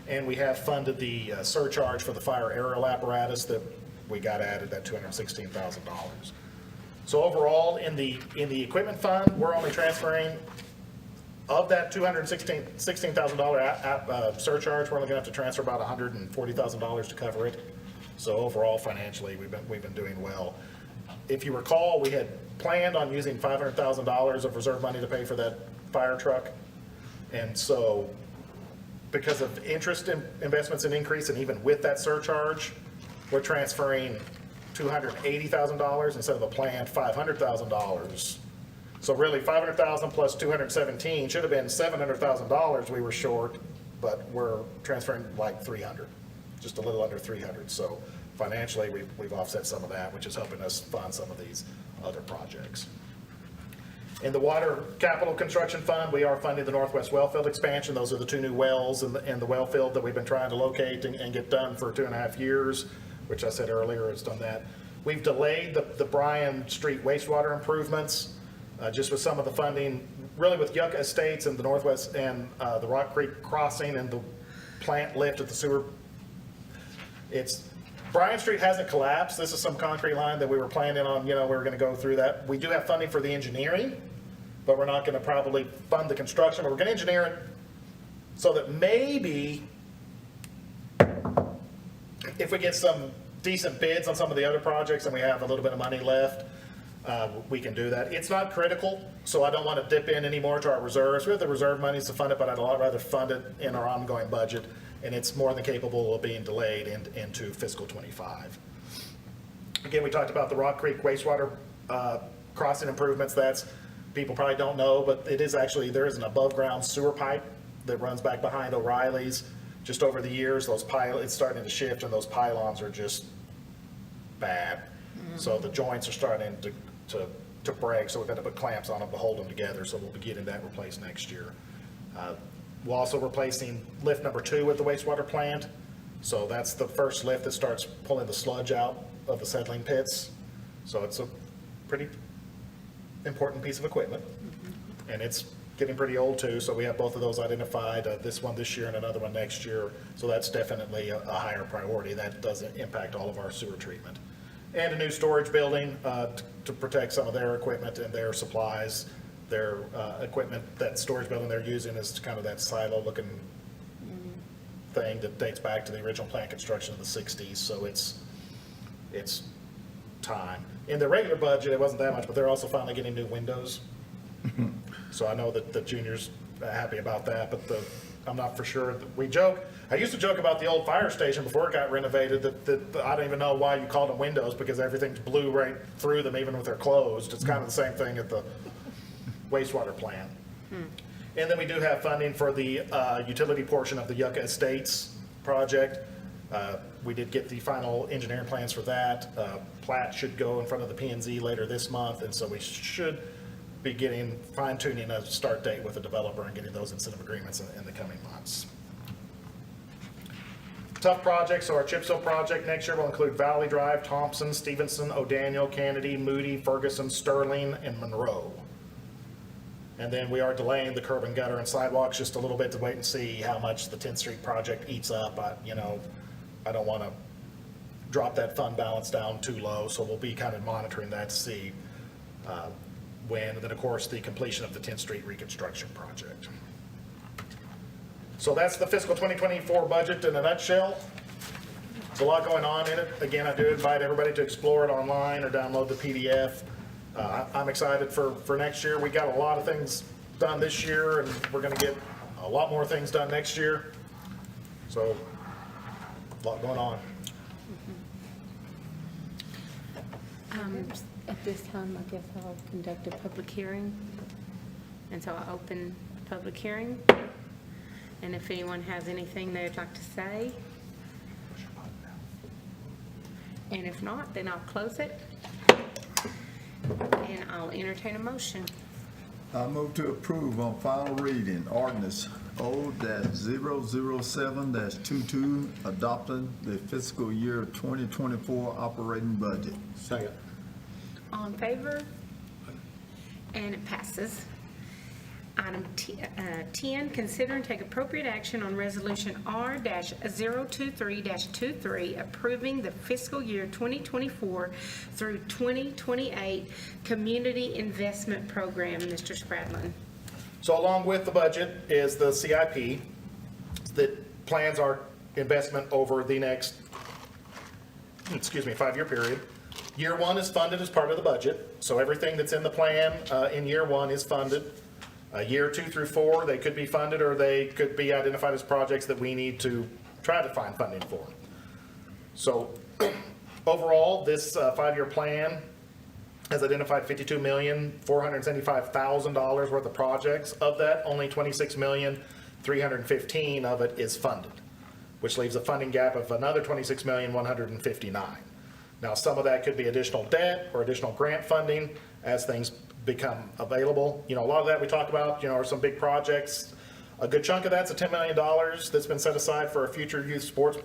E: And we have funded the surcharge for the fire aerial apparatus that we got added at $216,000. So overall, in the equipment fund, we're only transferring, of that $216,000 surcharge, we're only gonna have to transfer about $140,000 to cover it. So overall, financially, we've been doing well. If you recall, we had planned on using $500,000 of reserve money to pay for that fire truck. And so, because of interest in investments and increase, and even with that surcharge, we're transferring $280,000 instead of a planned $500,000. So really, $500,000 plus $217 should have been $700,000 we were short, but we're transferring like $300, just a little under $300. So financially, we've offset some of that, which is helping us fund some of these other projects. In the Water Capital Construction Fund, we are funding the Northwest Wellfield expansion. Those are the 2 new wells in the well field that we've been trying to locate and get done for 2.5 years, which I said earlier has done that. We've delayed the Bryan Street wastewater improvements, just with some of the funding, really with Yucca Estates and the Northwest and the Rock Creek crossing and the plant lift at the sewer. Bryan Street hasn't collapsed. This is some concrete line that we were planning on, we were gonna go through that. We do have funding for the engineering, but we're not gonna probably fund the construction, but we're gonna engineer it so that maybe if we get some decent bids on some of the other projects and we have a little bit of money left, we can do that. It's not critical, so I don't want to dip in anymore to our reserves. We have the reserve monies to fund it, but I'd a lot rather fund it in our ongoing budget, and it's more than capable of being delayed into fiscal '25. Again, we talked about the Rock Creek wastewater crossing improvements. People probably don't know, but there is an above-ground sewer pipe that runs back behind O'Reilly's. Just over the years, it's starting to shift, and those pylons are just bad. So the joints are starting to break, so we've got to put clamps on them to hold them together, so we'll be getting that replaced next year. We're also replacing lift number 2 at the wastewater plant. So that's the first lift that starts pulling the sludge out of the settling pits. So it's a pretty important piece of equipment. And it's getting pretty old too, so we have both of those identified, this one this year and another one next year. So that's definitely a higher priority. That doesn't impact all of our sewer treatment. And a new storage building to protect some of their equipment and their supplies. Their equipment, that storage building they're using is kind of that silo-looking thing that dates back to the original plant construction of the '60s. So it's time. In the regular budget, it wasn't that much, but they're also finally getting new windows. So I know that the juniors are happy about that, but I'm not for sure. We joke, I used to joke about the old fire station before it got renovated, that I don't even know why you called them windows, because everything's blew right through them, even if they're closed. It's kind of the same thing at the wastewater plant. And then we do have funding for the utility portion of the Yucca Estates project. We did get the final engineering plans for that. Plat should go in front of the P&Z later this month, and so we should be getting fine tuning a start date with the developer and getting those incentive agreements in the coming months. Tough projects, so our chip seal project next year will include Valley Drive, Thompson, Stevenson, O'Daniel, Kennedy, Moody, Ferguson, Sterling, and Monroe. And then we are delaying the curb and gutter and sidewalks just a little bit to wait and see how much the 10th Street project eats up. I don't want to drop that fund balance down too low, so we'll be kind of monitoring that to see when, and then of course the completion of the 10th Street reconstruction project. So that's the fiscal 2024 budget in a nutshell. There's a lot going on in it. Again, I do invite everybody to explore it online or download the PDF. I'm excited for next year. We got a lot of things done this year, and we're going to get a lot more things done next year. So, a lot going on.
A: At this time, I guess I'll conduct a public hearing. And so I'll open the public hearing. And if anyone has anything they'd like to say. And if not, then I'll close it. And I'll entertain a motion.
D: I move to approve on final reading ordinance O-007-22 adopting the fiscal year 2024 operating budget.
E: Second.
A: All in favor? And it passes. Item 10, consider and take appropriate action on Resolution R-023-23, approving the fiscal year 2024 through 2028 Community Investment Program. Mr. Spradlin.
E: So along with the budget is the CIP that plans our investment over the next, 5-year period. Year one is funded as part of the budget, so everything that's in the plan in year one is funded. Year 2 through 4, they could be funded or they could be identified as projects that we need to try to find funding for. So overall, this 5-year plan has identified $52,475,000 worth of projects. Of that, only $26,315,000 of it is funded, which leaves a funding gap of another $26,159,000. Now, some of that could be additional debt or additional grant funding as things become available. A lot of that we talk about, are some big projects. A good chunk of that's a $10 million that's been set aside for a future youth sports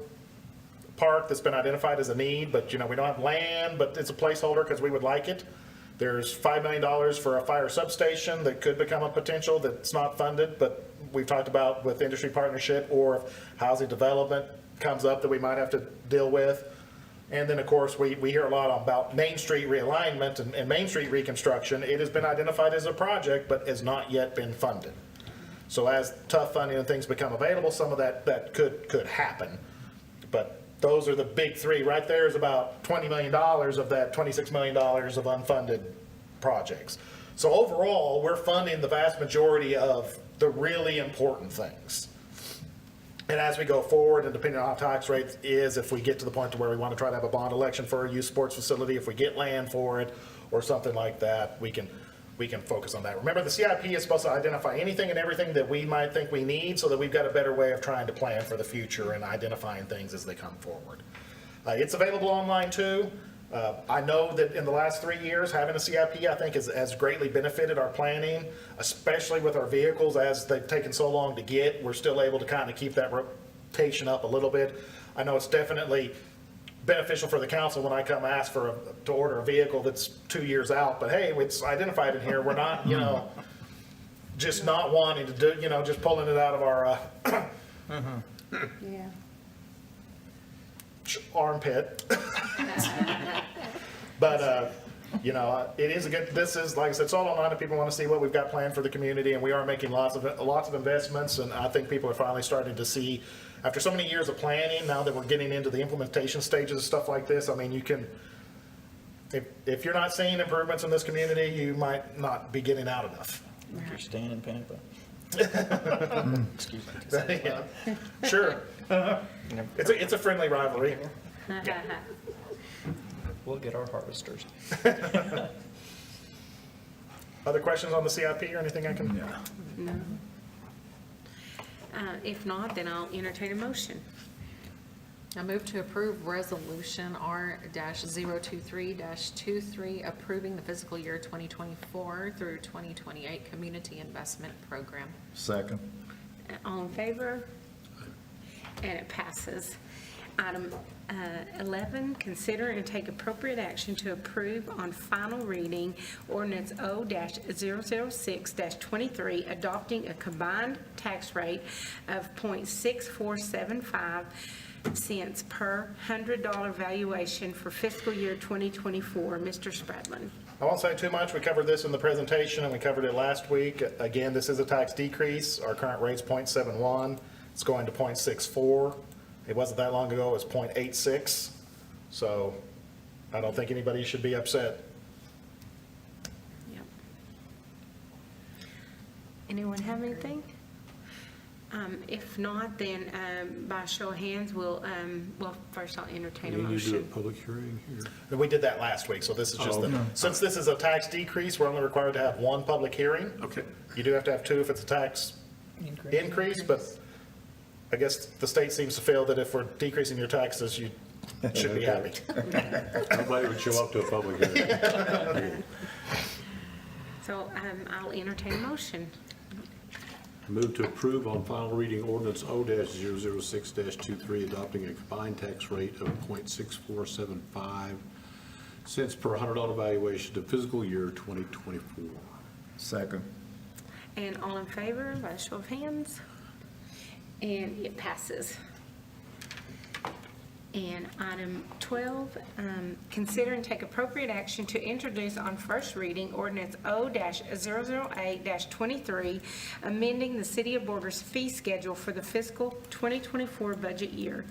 E: park that's been identified as a need, but we don't have land, but it's a placeholder because we would like it. There's $5 million for a fire substation that could become a potential that's not funded, but we've talked about with industry partnership or if housing development comes up that we might have to deal with. And then, of course, we hear a lot about Main Street realignment and Main Street reconstruction. It has been identified as a project, but has not yet been funded. So as tough funding and things become available, some of that could happen. But those are the big three. Right there is about $20 million of that $26 million of unfunded projects. So overall, we're funding the vast majority of the really important things. And as we go forward, and depending on how tax rate is, if we get to the point to where we want to try to have a bond election for a youth sports facility, if we get land for it or something like that, we can focus on that. Remember, the CIP is supposed to identify anything and everything that we might think we need so that we've got a better way of trying to plan for the future and identifying things as they come forward. It's available online too. I know that in the last 3 years, having a CIP, I think, has greatly benefited our planning, especially with our vehicles as they've taken so long to get. We're still able to kind of keep that rotation up a little bit. I know it's definitely beneficial for the council when I come ask to order a vehicle that's 2 years out, but hey, it's identified in here. We're not, just not wanting to do, just pulling it out of our
A: Yeah.
E: armpit. But, it is this is, like I said, it's all online if people want to see what we've got planned for the community, and we are making lots of investments, and I think people are finally starting to see, after so many years of planning, now that we're getting into the implementation stages of stuff like this, I mean, you can, if you're not seeing improvements in this community, you might not be getting out enough.
C: If you're staying in Pampa. Excuse me.
E: Yeah. Sure. It's a friendly rivalry.
C: We'll get our harvesters.
E: Other questions on the CIP or anything I can?
D: Yeah.
A: No. If not, then I'll entertain a motion.
F: I move to approve Resolution R-023-23, approving the fiscal year 2024 through 2028 Community Investment Program.
D: Second.
A: All in favor? And it passes. Item 11, consider and take appropriate action to approve on final reading ordinance O-006-23, adopting a combined tax rate of .6475 cents per $100 valuation for fiscal year 2024. Mr. Spradlin.
E: I won't say too much. We covered this in the presentation and we covered it last week. Again, this is a tax decrease. Our current rate's .71. It's going to .64. It wasn't that long ago, it was .86. So I don't think anybody should be upset.
A: Yep. Anyone have anything? If not, then by show of hands, well, first I'll entertain a
G: You need to do a
A: motion.
G: public hearing here.
E: And we did that last week, so this is just,
G: Oh, okay.
E: since this is a tax decrease, we're only required to have one public hearing.
G: Okay.
E: You do have to have two if it's a tax increase, but I guess the state seems to feel that if we're decreasing your taxes, you should be happy.
G: Nobody would show up to a public hearing.
A: So I'll entertain a motion.
G: Move to approve on final reading ordinance O-006-23, adopting a combined tax rate of .6475 cents per $100 valuation to fiscal year 2024.
D: Second.
A: And all in favor, by a show of hands? And it passes. And item 12, consider and take appropriate action to introduce on first reading ordinance O-008-23, amending the City of Borger's fee schedule for the fiscal 2024 budget year.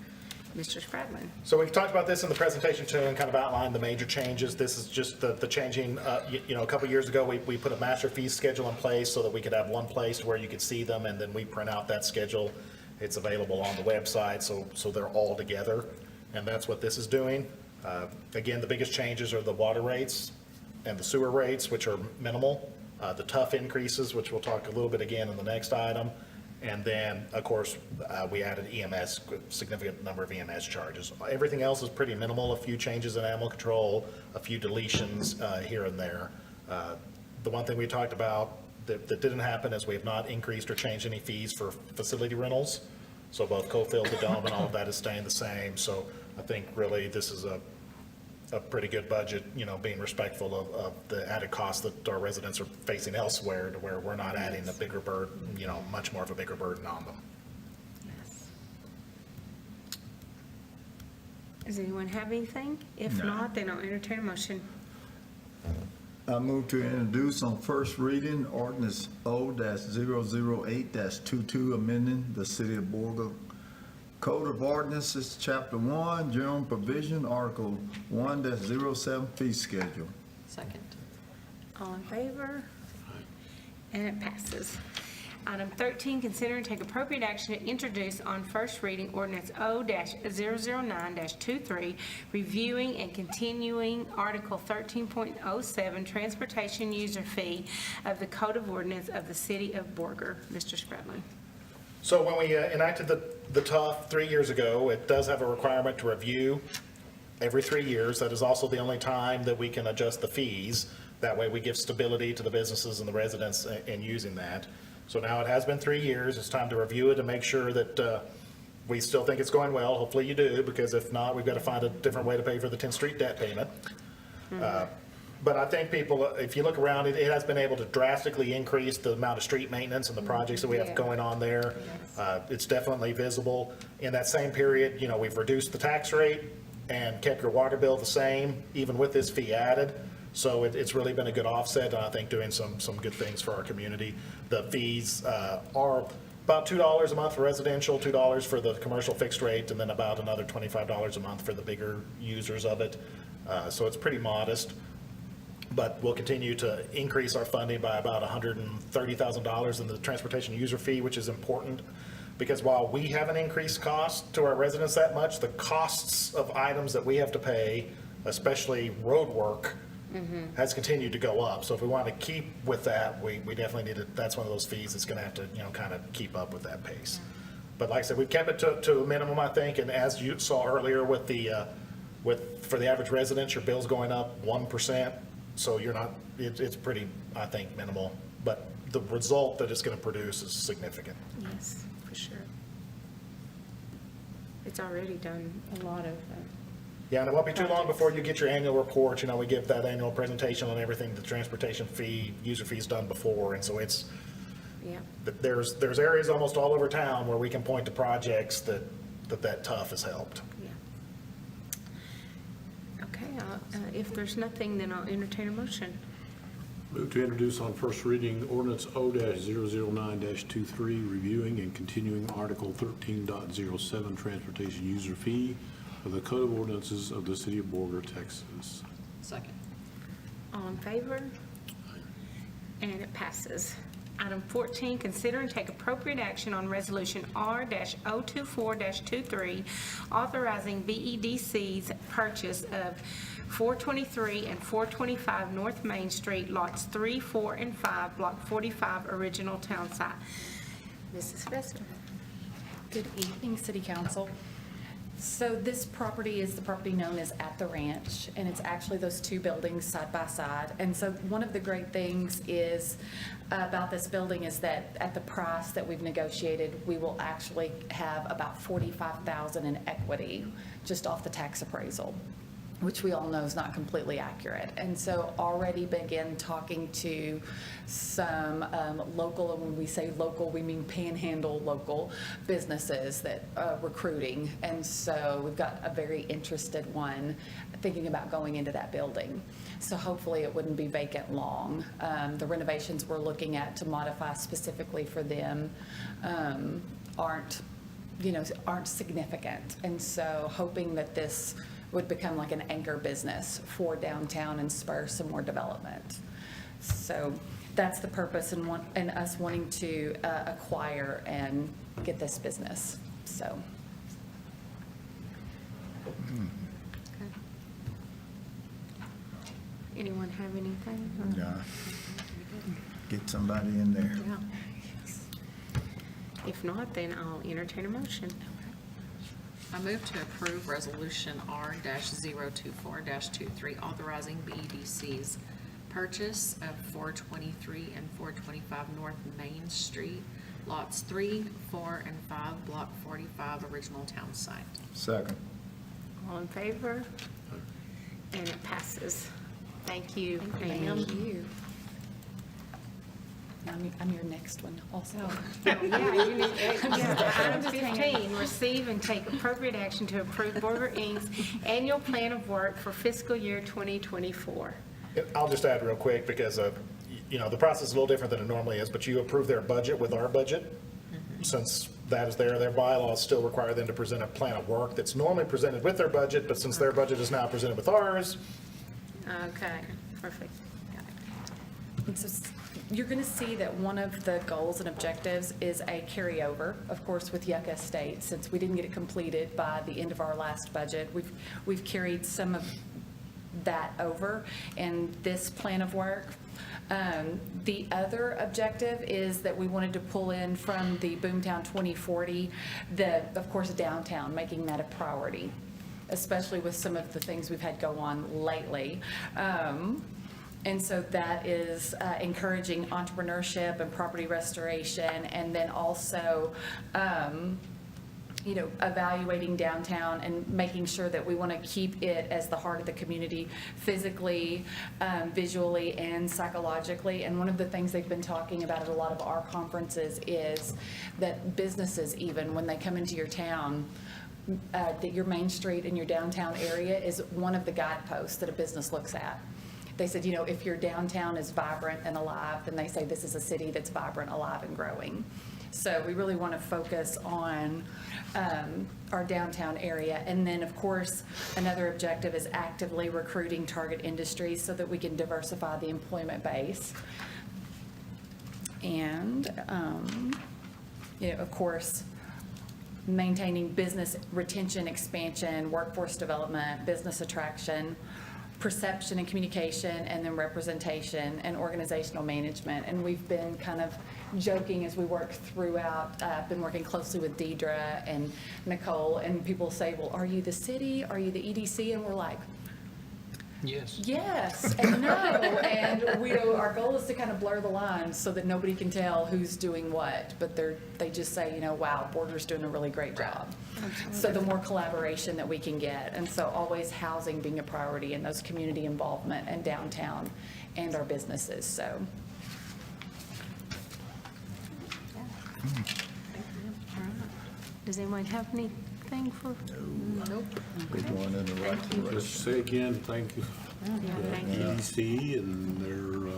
A: Mr. Spradlin.
E: So we've talked about this in the presentation too, and kind of outlined the major changes. This is just the changing, a couple years ago, we put a master fee schedule in place so that we could have one place where you could see them, and then we print out that schedule. It's available on the website, so they're all together, and that's what this is doing. Again, the biggest changes are the water rates and the sewer rates, which are minimal. The tough increases, which we'll talk a little bit again in the next item. And then, of course, we added EMS, significant number of EMS charges. Everything else is pretty minimal, a few changes in animal control, a few deletions here and there. The one thing we talked about that didn't happen is we have not increased or changed any fees for facility rentals. So both Cofield, the Dome, and all of that is staying the same. So I think really this is a pretty good budget, being respectful of the added costs that our residents are facing elsewhere, to where we're not adding a bigger burden, much more of a bigger burden on them.
A: Yes. Does anyone have anything? If
D: No.
A: not, then I'll entertain a motion.
D: I move to introduce on first reading ordinance O-008-22, amending the City of Borger Code of Ordinances, Chapter 1, General Provision, Article 1-07, Fee Schedule.
F: Second.
A: All in favor? And it passes. Item 13, consider and take appropriate action to introduce on first reading ordinance O-009-23, reviewing and continuing Article 13.07, transportation user fee of the Code of Ordinance of the City of Borger. Mr. Spradlin.
E: So when we enacted the TUF 3 years ago, it does have a requirement to review every 3 years. That is also the only time that we can adjust the fees. That way we give stability to the businesses and the residents in using that. So now it has been 3 years. It's time to review it and make sure that we still think it's going well. Hopefully you do, because if not, we've got to find a different way to pay for the 10th Street debt payment. But I think people, if you look around, it has been able to drastically increase the amount of street maintenance and the projects that we have going on there. It's definitely visible. In that same period, we've reduced the tax rate and kept your water bill the same, even with this fee added. So it's really been a good offset, and I think doing some good things for our community. The fees are about $2 a month for residential, $2 for the commercial fixed rate, and then about another $25 a month for the bigger users of it. So it's pretty modest. but we'll continue to increase our funding by about $130,000 in the transportation user fee, which is important, because while we haven't increased cost to our residents that much, the costs of items that we have to pay, especially road work, has continued to go up. So if we want to keep with that, we definitely need to, that's one of those fees that's going to have to, kind of keep up with that pace. But like I said, we've kept it to a minimum, I think, and as you saw earlier with the, for the average resident, your bill's going up 1%, so you're not, it's pretty, I think, minimal. But the result that it's going to produce is significant.
A: Yes, for sure. It's already done a lot of,
E: Yeah, and it won't be too long before you get your annual report. We give that annual presentation on everything, the transportation fee, user fee's done before, and so it's,
A: yeah.
E: there's areas almost all over town where we can point to projects that TUF has helped.
A: Yeah. Okay, if there's nothing, then I'll entertain a motion.
G: Move to introduce on first reading ordinance O-009-23, reviewing and continuing Article 13.07, transportation user fee of the Code of Ordinances of the City of Borger, Texas.
F: Second.
A: All in favor? And it passes. Item 14, consider and take appropriate action on Resolution R-024-23, authorizing BEDC's purchase of 423 and 425 North Main Street, lots 3, 4, and 5, Block 45, original town site. Mrs. Fester.
H: Good evening, City Council. So this property is the property known as At the Ranch, and it's actually those two buildings side by side. And so one of the great things is about this building is that at the price that we've negotiated, we will actually have about $45,000 in equity just off the tax appraisal, which we all know is not completely accurate. And so already began talking to some local, and when we say local, we mean panhandle local businesses that recruiting. And so we've got a very interested one thinking about going into that building. So hopefully it wouldn't be vacant long. The renovations we're looking at to modify specifically for them aren't significant. And so hoping that this would become like an anchor business for downtown and spur some more development. So that's the purpose and us wanting to acquire and get this business, so.
A: Anyone have anything?
D: Yeah. Get somebody in there.
A: Yeah. If not, then I'll entertain a motion.
F: I move to approve Resolution R-024-23, authorizing BEDC's purchase of 423 and 425 North Main Street, lots 3, 4, and 5, Block 45, original town site.
D: Second.
A: All in favor? And it passes. Thank you,
H: Thank
A: ma'am.
H: you. I'm your next one also.
A: Yeah, you need, Item 15, receive and take appropriate action to approve Borger Inc.'s annual plan of work for fiscal year 2024.
E: I'll just add real quick, because the process is a little different than it normally is, but you approve their budget with our budget. Since that is their bylaws still require them to present a plan of work that's normally presented with their budget, but since their budget is now presented with ours.
A: Okay, perfect.
H: And so you're going to see that one of the goals and objectives is a carryover, of course, with Yucca Estate. Since we didn't get it completed by the end of our last budget, we've carried some of that over in this plan of work. The other objective is that we wanted to pull in from the Boomtown 2040, of course, downtown, making that a priority, especially with some of the things we've had go on lately. And so that is encouraging entrepreneurship and property restoration, and then also, evaluating downtown and making sure that we want to keep it as the heart of the community physically, visually, and psychologically. And one of the things they've been talking about at a lot of our conferences is that businesses, even when they come into your town, that your main street in your downtown area is one of the guideposts that a business looks at. They said, if your downtown is vibrant and alive, then they say this is a city that's vibrant, alive, and growing. So we really want to focus on our downtown area. And then, of course, another objective is actively recruiting target industries so that we can diversify the employment base. And, of course, maintaining business retention, expansion, workforce development, business attraction, perception and communication, and then representation and organizational management. And we've been kind of joking as we work throughout, been working closely with Deidre and Nicole, and people say, well, are you the city? Are you the EDC? And we're like, yes and no. And our goal is to kind of blur the lines so that nobody can tell who's doing what, but they just say, wow, Borger's doing a really great job. So the more collaboration that we can get, and so always housing being a priority and those community involvement and downtown and our businesses, so.
A: Does anyone have anything for?
F: Nope.
D: We're going in the right
G: Just
D: direction.
G: say again, thank you.
A: Thank you.
G: EDC and their,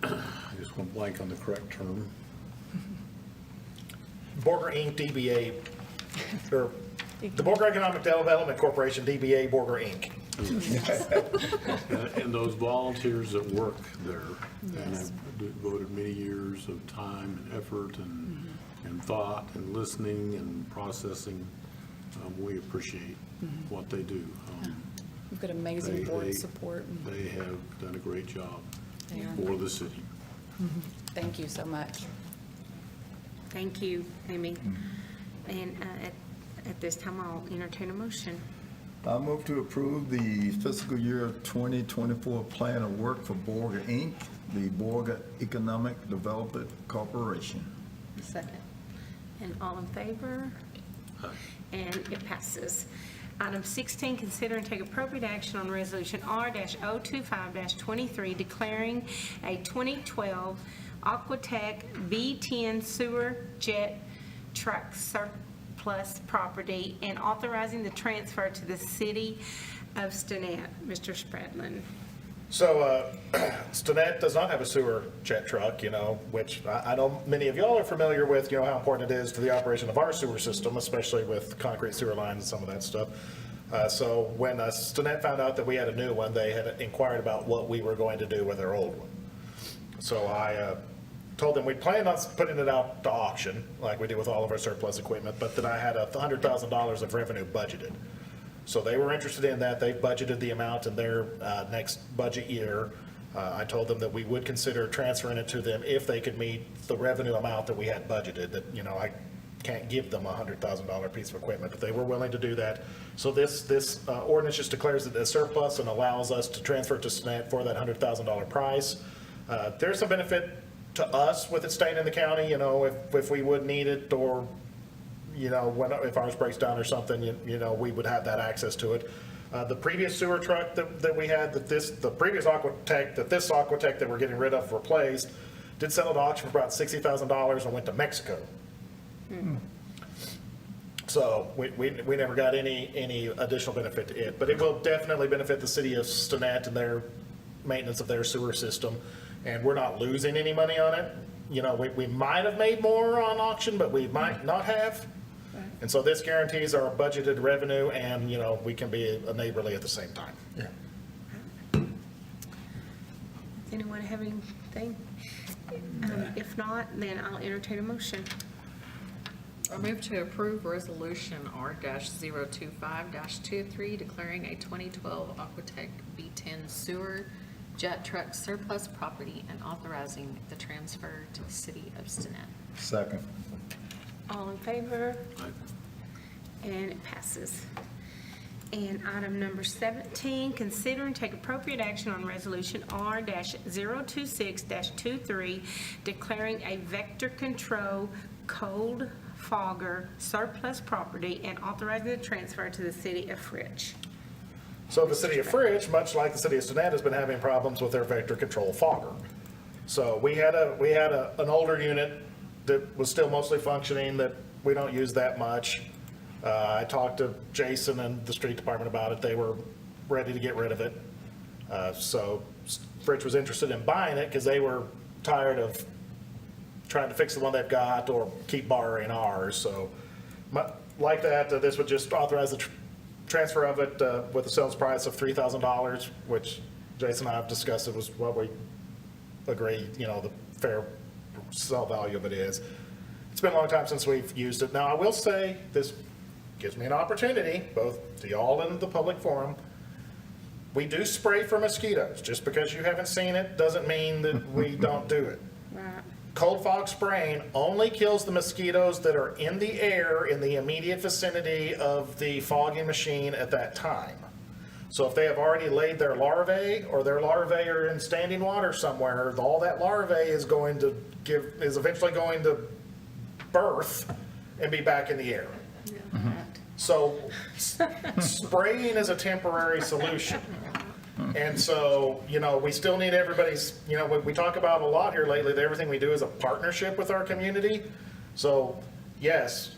G: I just went blank on the correct term.
E: Borger Inc., DBA, or the Borger Economic Development Corporation, DBA Borger Inc.
G: And those volunteers that work there and have devoted many years of time and effort and thought and listening and processing, we appreciate what they do.
H: We've got amazing board support.
G: They have done a great job
H: They are.
G: for the city.
H: Thank you so much.
A: Thank you, Amy. And at this time, I'll entertain a motion.
D: I move to approve the fiscal year 2024 plan of work for Borger Inc., the Borger Economic Development Corporation.
A: Second. And all in favor? And it passes. Item 16, consider and take appropriate action on Resolution R-025-23, declaring a 2012 Aquatech B10 sewer jet truck surplus property and authorizing the transfer to the city of Stinnett. Mr. Spradlin.
E: So Stinnett does not have a sewer jet truck, which I know many of y'all are familiar with, how important it is to the operation of our sewer system, especially with concrete sewer lines and some of that stuff. So when Stinnett found out that we had a new one, they had inquired about what we were going to do with our old one. So I told them we planned on putting it out to auction, like we do with all of our surplus equipment, but that I had $100,000 of revenue budgeted. So they were interested in that. They budgeted the amount in their next budget year. I told them that we would consider transferring it to them if they could meet the revenue amount that we had budgeted, that, I can't give them a $100,000 piece of equipment, but they were willing to do that. So this ordinance just declares it as surplus and allows us to transfer it to Stinnett for that $100,000 price. There's a benefit to us with it staying in the county, if we would need it, or if ours breaks down or something, we would have that access to it. The previous sewer truck that we had, the previous Aquatech, this Aquatech that we're getting rid of replaced, did sell at auction for about $60,000 and went to Mexico. So we never got any additional benefit to it, but it will definitely benefit the city of Stinnett and their maintenance of their sewer system, and we're not losing any money on it. We might have made more on auction, but we might not have. And so this guarantees our budgeted revenue, and, we can be a neighborly at the same time.
D: Yeah.
A: Anyone have anything? If not, then I'll entertain a motion.
F: I move to approve Resolution R-025-23, declaring a 2012 Aquatech B10 sewer jet truck surplus property and authorizing the transfer to the city of Stinnett.
D: Second.
A: All in favor? And it passes. And item number 17, consider and take appropriate action on Resolution R-026-23, declaring a vector control cold fogger surplus property and authorizing the transfer to the city of Fritch.
E: So the city of Fritch, much like the city of Stinnett, has been having problems with their vector control fogger. So we had an older unit that was still mostly functioning, that we don't use that much. I talked to Jason and the street department about it. They were ready to get rid of it. So Fritch was interested in buying it because they were tired of trying to fix the one they've got or keep borrowing ours. So like that, this would just authorize the transfer of it with a sales price of $3,000, which Jason and I have discussed. It was what we agreed, the fair sell value of it is. It's been a long time since we've used it. Now, I will say, this gives me an opportunity, both to y'all and the public forum. We do spray for mosquitoes. Just because you haven't seen it doesn't mean that we don't do it.
A: Right.
E: Cold fog spraying only kills the mosquitoes that are in the air in the immediate vicinity of the fogging machine at that time. So if they have already laid their larvae, or their larvae are in standing water somewhere, all that larvae is eventually going to birth and be back in the air. So spraying is a temporary solution. And so, we still need everybody's, we talk about a lot here lately, that everything we do is a partnership with our community. So yes,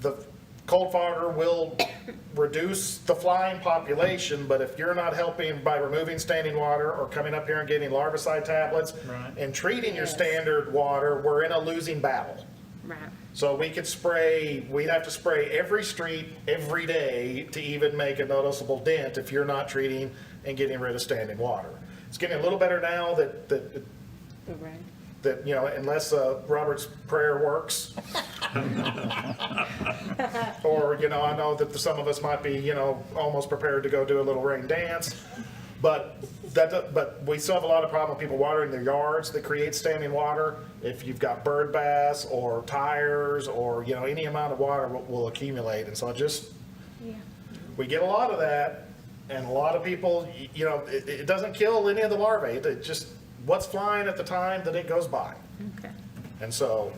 E: the cold fogger will reduce the flying population, but if you're not helping by removing standing water or coming up here and getting larvicide tablets and treating your standard water, we're in a losing battle.
A: Right.
E: So we'd have to spray every street every day to even make a noticeable dent if you're not treating and getting rid of standing water. It's getting a little better now that unless Robert's prayer works. Or, I know that some of us might be, almost prepared to go do a little rain dance. But we still have a lot of problem with people watering their yards that create standing water. If you've got bird baths or tires or, any amount of water will accumulate. And so we get a lot of that. And a lot of people, it doesn't kill any of the larvae. It just, what's flying at the time that it goes by.
A: Okay.
E: And so,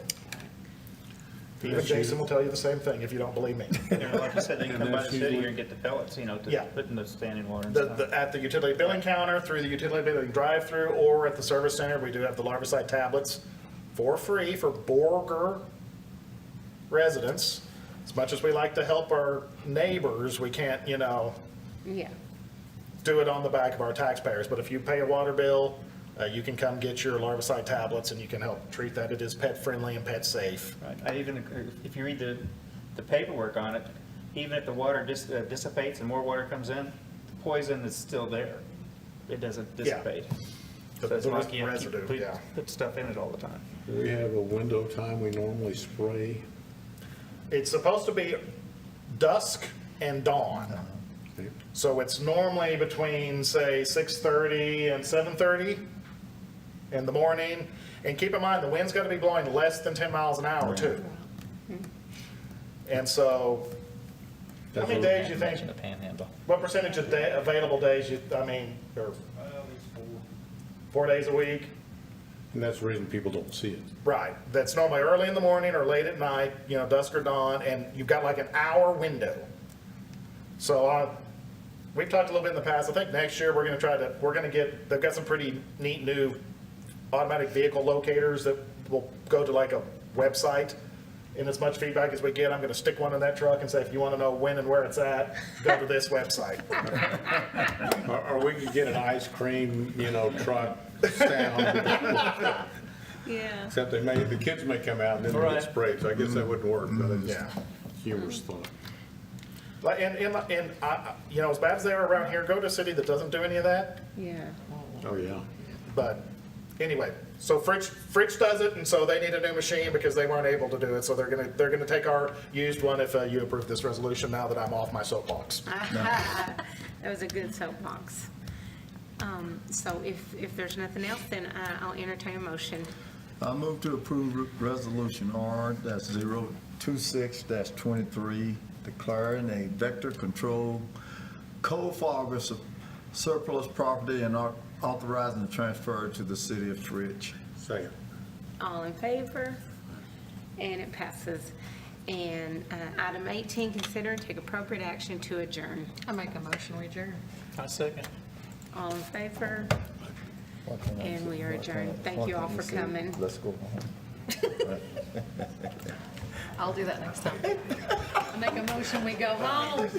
E: even Jason will tell you the same thing if you don't believe me.
C: Like you said, they can come by the city here and get the pellets, to
E: Yeah.
C: put in the standing water and stuff.
E: At the utility billing counter, through the utility billing drive-through, or at the service center, we do have the larvicide tablets for free for Borger residents. As much as we like to help our neighbors, we can't,
A: Yeah.
E: do it on the back of our taxpayers. But if you pay a water bill, you can come get your larvicide tablets and you can help treat that. It is pet-friendly and pet-safe.
C: Right. If you read the paperwork on it, even if the water dissipates and more water comes in, the poison is still there. It doesn't dissipate. So it's
E: The
C: like you
E: residue,
C: put stuff in it all the time.
G: Do we have a window of time we normally spray?
E: It's supposed to be dusk and dawn.
G: Okay.
E: So it's normally between, say, 6:30 and 7:30 in the morning. And keep in mind, the wind's got to be blowing less than 10 miles an hour, too. And so, how many days you think,
C: The panhandle.
E: what percentage of available days, or 4 days a week?
G: And that's the reason people don't see it.
E: Right. That's normally early in the morning or late at night, dusk or dawn, and you've got like an hour window. So we've talked a little bit in the past. I think next year we're going to they've got some pretty neat new automatic vehicle locators that will go to like a website. And as much feedback as we get, I'm going to stick one in that truck and say, if you want to know when and where it's at, go to this website.
G: Or we could get an ice cream, truck sound.
A: Yeah.
G: Except the kids may come out and then they
C: Right.
G: get sprayed, so I guess that wouldn't work, but it's
E: Yeah.
G: humorous thought.
E: As bad as they are around here, go to a city that doesn't do any of that.
A: Yeah.
G: Oh, yeah.
E: But anyway, so Fritz does it, and so they need a new machine because they weren't able to do it. So they're gonna take our used one if you approve this resolution now that I'm off my soapbox.
A: That was a good soapbox. So if there's nothing else, then I'll entertain a motion.
D: I move to approve resolution R-026-23, declaring a vector control cold fogger surplus property and authorizing the transfer to the city of Fritch.
G: Second.
A: All in favor? And it passes. And item 18, consider and take appropriate action to adjourn.
F: I make a motion, we adjourn.
C: I second.
A: All in favor? And we are adjourned. Thank you all for coming.
D: Let's go home.
F: I'll do that next time. I make a motion, we go home.